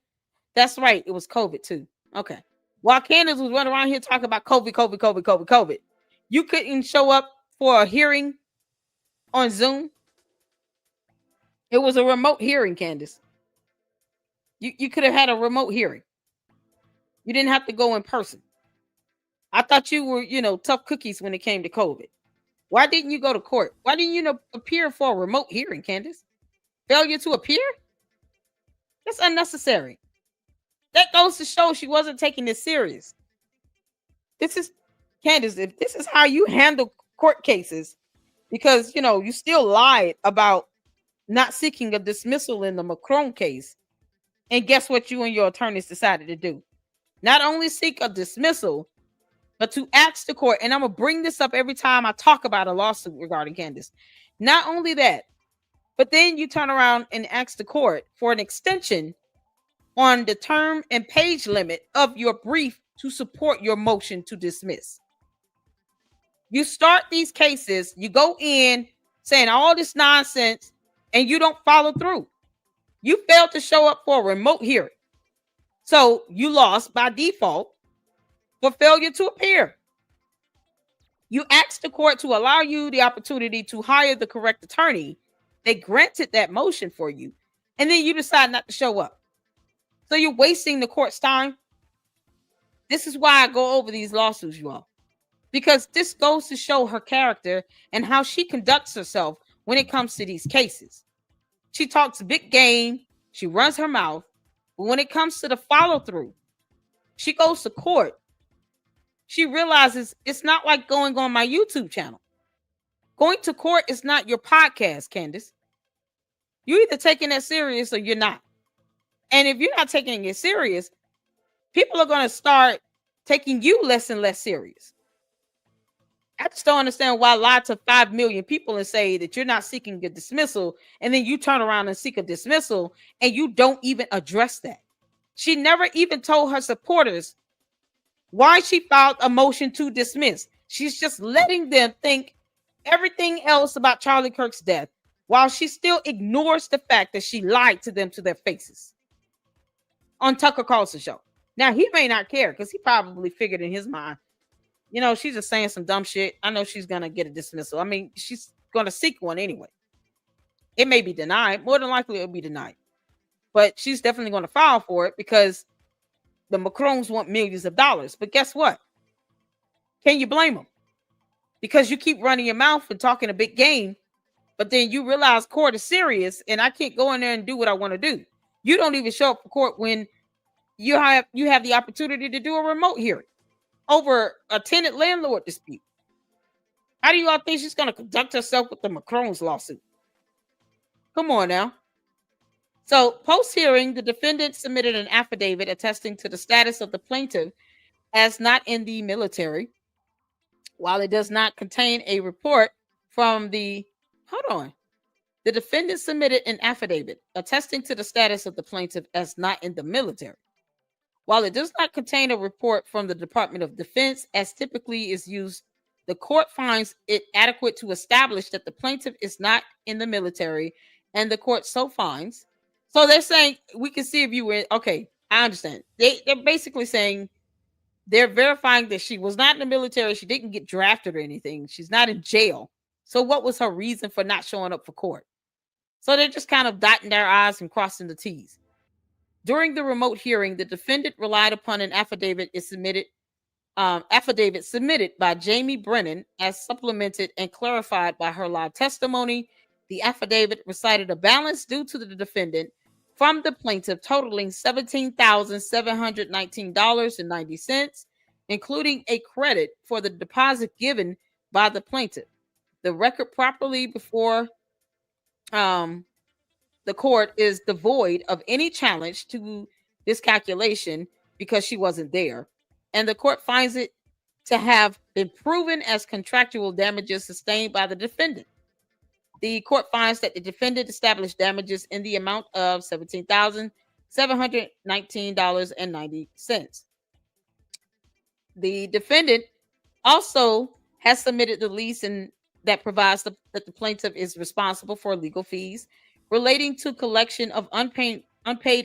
That's right. It was COVID too. Okay. While Candace was running around here talking about COVID, you couldn't show up for a hearing on Zoom. It was a remote hearing, Candace. You could have had a remote hearing. You didn't have to go in person. I thought you were, tough cookies when it came to COVID. Why didn't you go to court? Why didn't you appear for a remote hearing, Candace? Failure to appear? That's unnecessary. That goes to show she wasn't taking this serious. This is, Candace, if this is how you handle court cases, because, you still lied about not seeking a dismissal in the Macron case. And guess what you and your attorneys decided to do? Not only seek a dismissal, but to ask the court, and I'm going to bring this up every time I talk about a lawsuit regarding Candace. Not only that, but then you turn around and ask the court for an extension on the term and page limit of your brief to support your motion to dismiss. You start these cases, you go in saying all this nonsense, and you don't follow through. You failed to show up for a remote hearing. So you lost by default for failure to appear. You asked the court to allow you the opportunity to hire the correct attorney. They granted that motion for you, and then you decide not to show up. So you're wasting the court's time. This is why I go over these lawsuits, you all, because this goes to show her character and how she conducts herself when it comes to these cases. She talks big game, she runs her mouth, but when it comes to the follow through, she goes to court. She realizes it's not like going on my YouTube channel. Going to court is not your podcast, Candace. You're either taking that serious or you're not. And if you're not taking it serious, people are going to start taking you less and less serious. I just don't understand why lie to 5 million people and say that you're not seeking a dismissal, and then you turn around and seek a dismissal and you don't even address that. She never even told her supporters why she filed a motion to dismiss. She's just letting them think everything else about Charlie Kirk's death while she still ignores the fact that she lied to them to their faces on Tucker Carlson's show. Now, he may not care because he probably figured in his mind, you know, she's just saying some dumb shit. I know she's going to get a dismissal. I mean, she's going to seek one anyway. It may be denied. More than likely, it'll be denied. But she's definitely going to file for it because the Macrons want millions of dollars. But guess what? Can you blame them? Because you keep running your mouth and talking a big game, but then you realize court is serious and I can't go in there and do what I want to do. You don't even show up for court when you have the opportunity to do a remote hearing over a tenant landlord dispute. How do you all think she's going to conduct herself with the Macron's lawsuit? Come on now. So post-hearing, the defendant submitted an affidavit attesting to the status of the plaintiff as not in the military. While it does not contain a report from the defendant submitted an affidavit attesting to the status of the plaintiff as not in the military. While it does not contain a report from the Department of Defense, as typically is used, the court finds it adequate to establish that the plaintiff is not in the military, and the court so finds. So they're saying, we can see if you were, okay, I understand. They're basically saying they're verifying that she was not in the military. She didn't get drafted or anything. She's not in jail. So what was her reason for not showing up for court? So they're just kind of dotting their I's and crossing the T's. During the remote hearing, the defendant relied upon an affidavit submitted by Jamie Brennan as supplemented and clarified by her live testimony. The affidavit recited a balance due to the defendant from the plaintiff totaling $17,719.90, including a credit for the deposit given by the plaintiff. The record properly before the court is devoid of any challenge to this calculation because she wasn't there. And the court finds it to have been proven as contractual damages sustained by the defendant. The court finds that the defendant established damages in the amount of $17,719.90. The defendant also has submitted the lease and that provides that the plaintiff is responsible for legal fees relating to collection of unpaid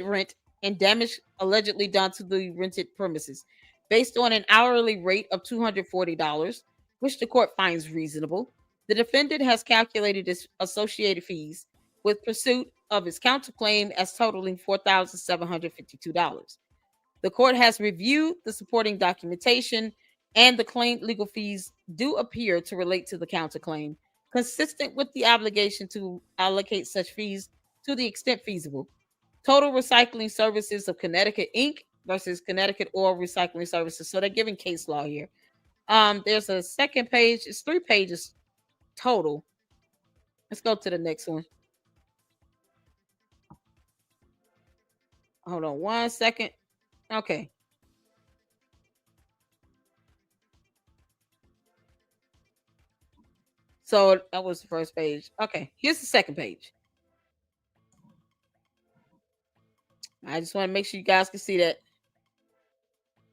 rent and damage allegedly done to the rented premises based on an hourly rate of $240, which the court finds reasonable. The defendant has calculated his associated fees with pursuit of his counterclaim as totaling $4,752. The court has reviewed the supporting documentation, and the claimed legal fees do appear to relate to the counterclaim, consistent with the obligation to allocate such fees to the extent feasible. Total Recycling Services of Connecticut, Inc. versus Connecticut Oil Recycling Services. So they're giving case law here. There's a second page. It's 3 pages total. Let's go to the next one. Hold on 1 second. Okay. So that was the first page. Okay, here's the second page. I just want to make sure you guys can see that.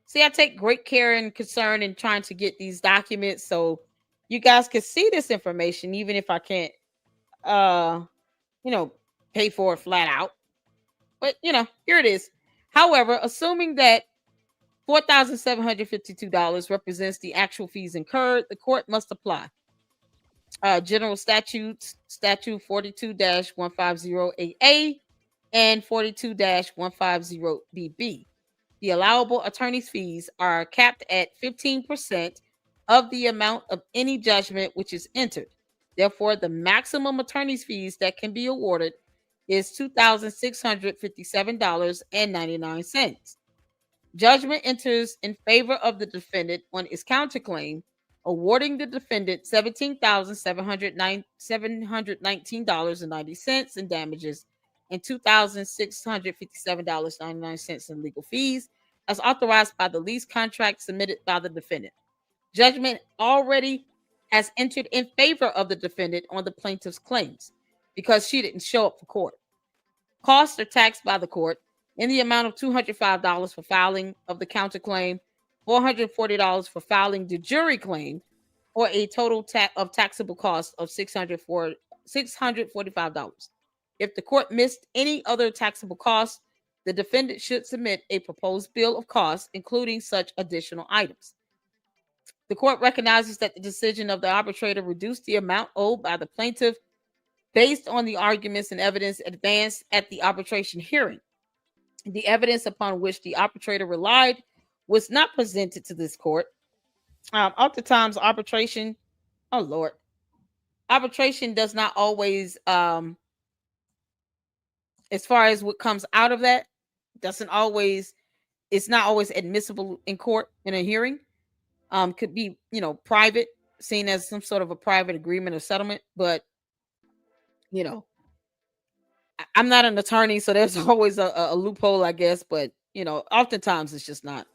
See, I take great care and concern in trying to get these documents so you guys can see this information, even if I can't, pay for it flat out. But, here it is. However, assuming that $4,752 represents the actual fees incurred. The court must apply General Statute 42-150AA and 42-150BB. The allowable attorney's fees are capped at 15% of the amount of any judgment which is entered. Therefore, the maximum attorney's fees that can be awarded is $2,657.99. Judgment enters in favor of the defendant on its counterclaim, awarding the defendant $17,719.90 in damages and $2,657.99 in legal fees, as authorized by the lease contract submitted by the defendant. Judgment already has entered in favor of the defendant on the plaintiff's claims because she didn't show up for court. Costs are taxed by the court in the amount of $205 for filing of the counterclaim, $440 for filing the jury claim, or a total of taxable cost of $645. If the court missed any other taxable costs, the defendant should submit a proposed bill of costs, including such additional items. The court recognizes that the decision of the arbitrator reduced the amount owed by the plaintiff based on the arguments and evidence advanced at the arbitration hearing. The evidence upon which the arbitrator relied was not presented to this court. Oftentimes, arbitration does not always, as far as what comes out of that, it's not always admissible in court in a hearing. Could be, private, seen as some sort of a private agreement or settlement, but I'm not an attorney, so there's always a loophole, I guess. But oftentimes it's just not.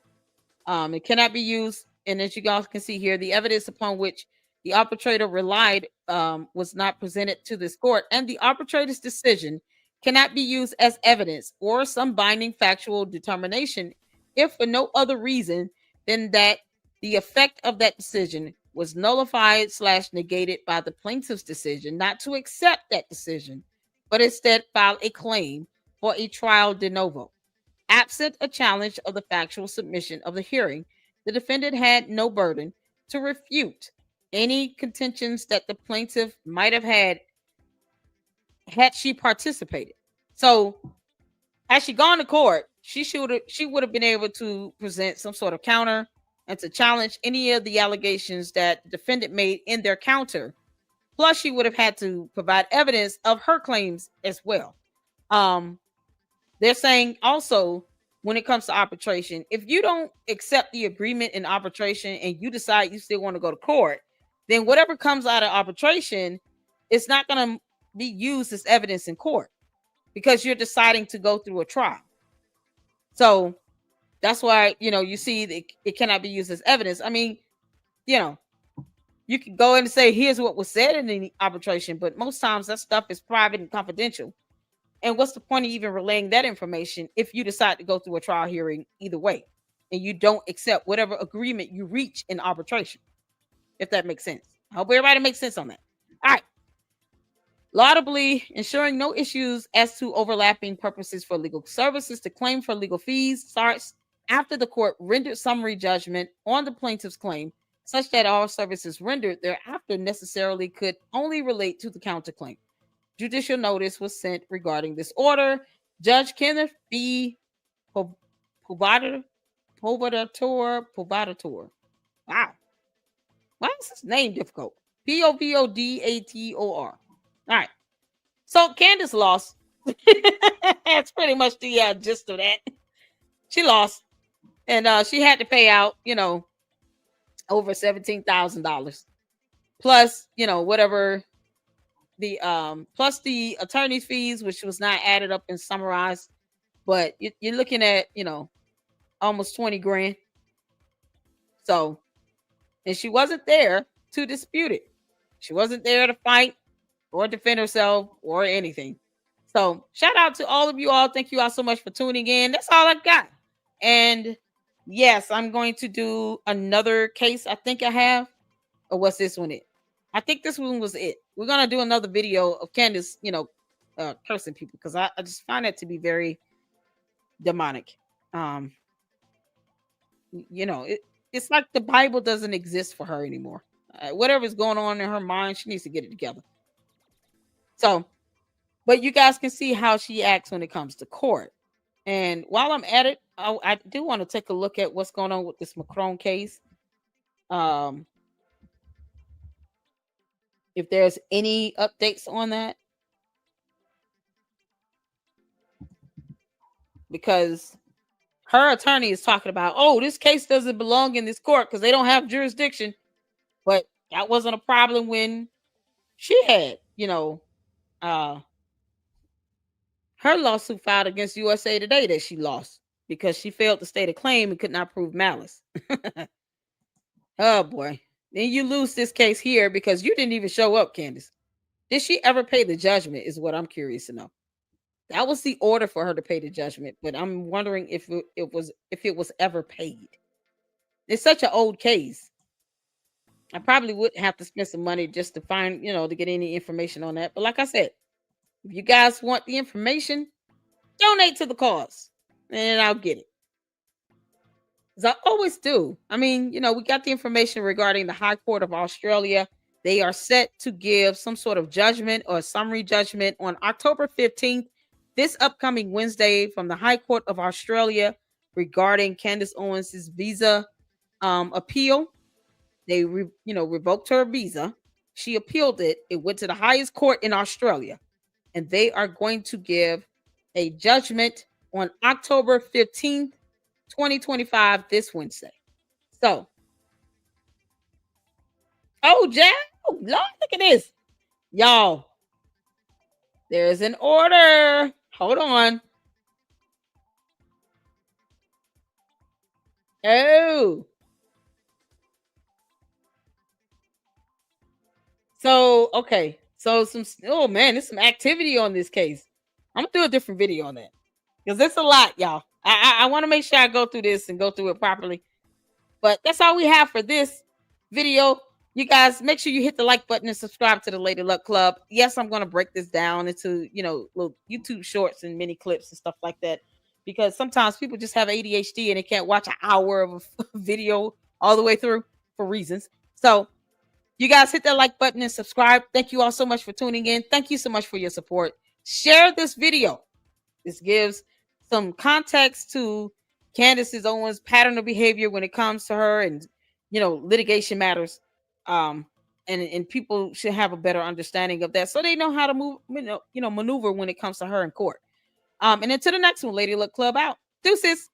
It cannot be used, and as you guys can see here, the evidence upon which the arbitrator relied was not presented to this court, and the arbitrator's decision cannot be used as evidence or some binding factual determination if for no other reason than that the effect of that decision was nullified / negated by the plaintiff's decision not to accept that decision, but instead file a claim for a trial de novo. Absent a challenge of the factual submission of the hearing, the defendant had no burden to refute any contentions that the plaintiff might have had she participated. So, had she gone to court, she would have been able to present some sort of counter and to challenge any of the allegations that the defendant made in their counter. Plus, she would have had to provide evidence of her claims as well. They're saying also, when it comes to arbitration, if you don't accept the agreement in arbitration and you decide you still want to go to court, then whatever comes out of arbitration is not going to be used as evidence in court because you're deciding to go through a trial. So that's why, you see that it cannot be used as evidence. I mean, you can go in and say, here's what was said in the arbitration, but most times that stuff is private and confidential. And what's the point of even relaying that information if you decide to go through a trial hearing either way and you don't accept whatever agreement you reach in arbitration, if that makes sense? I hope everybody makes sense on that. All right. Laudably, ensuring no issues as to overlapping purposes for legal services, the claim for legal fees starts after the court rendered summary judgment on the plaintiff's claim, such that all services rendered thereafter necessarily could only relate to the counterclaim. Judicial notice was sent regarding this order. Judge Kenneth B. Povadator. Wow. Why is his name difficult? Povodator. All right. So Candace lost. That's pretty much the gist of that. She lost. And she had to pay out, over $17,000. Plus, whatever the plus the attorney's fees, which was not added up and summarized. But you're looking at, almost 20 grand. So, and she wasn't there to dispute it. She wasn't there to fight or defend herself or anything. So shout out to all of you all. Thank you all so much for tuning in. That's all I've got. And yes, I'm going to do another case. I think I have. Or what's this one? I think this one was it. We're going to do another video of Candace, cursing people because I just find that to be very demonic. It's like the Bible doesn't exist for her anymore. Whatever's going on in her mind, she needs to get it together. So, but you guys can see how she acts when it comes to court. And while I'm at it, I do want to take a look at what's going on with this Macron case. Um, if there's any updates on that, because her attorney is talking about, oh, this case doesn't belong in this court because they don't have jurisdiction. But that wasn't a problem when she had, uh, her lawsuit filed against USA Today that she lost because she failed to state a claim and could not prove malice. Oh boy. Then you lose this case here because you didn't even show up, Candace. Did she ever pay the judgment? Is what I'm curious to know. That was the order for her to pay the judgment, but I'm wondering if it was ever paid. It's such an old case. I probably would have to spend some money just to find, to get any information on that. But like I said, if you guys want the information, donate to the cause and I'll get it. As I always do. I mean, we got the information regarding the High Court of Australia. They are set to give some sort of judgment or summary judgment on October 15th, this upcoming Wednesday, from the High Court of Australia regarding Candace Owens' visa appeal. They revoked her visa. She appealed it. It went to the highest court in Australia, and they are going to give a judgment on October 15th, 2025, this Wednesday. So, oh, Jack, oh, Lord, look at this. Y'all, there's an order. Hold on. Oh. So, okay. So, oh man, there's some activity on this case. I'm going to do a different video on that because it's a lot, y'all. I want to make sure I go through this and go through it properly. But that's all we have for this video. You guys, make sure you hit the like button and subscribe to the Lady Luck Club. Yes, I'm going to break this down into, little YouTube shorts and mini clips and stuff like that, because sometimes people just have ADHD and they can't watch an hour of a video all the way through for reasons. So you guys hit that like button and subscribe. Thank you all so much for tuning in. Thank you so much for your support. Share this video. This gives some context to Candace Owens' pattern of behavior when it comes to her and litigation matters. And people should have a better understanding of that so they know how to move, maneuver when it comes to her in court. And until the next one, Lady Luck Club out. Deuces.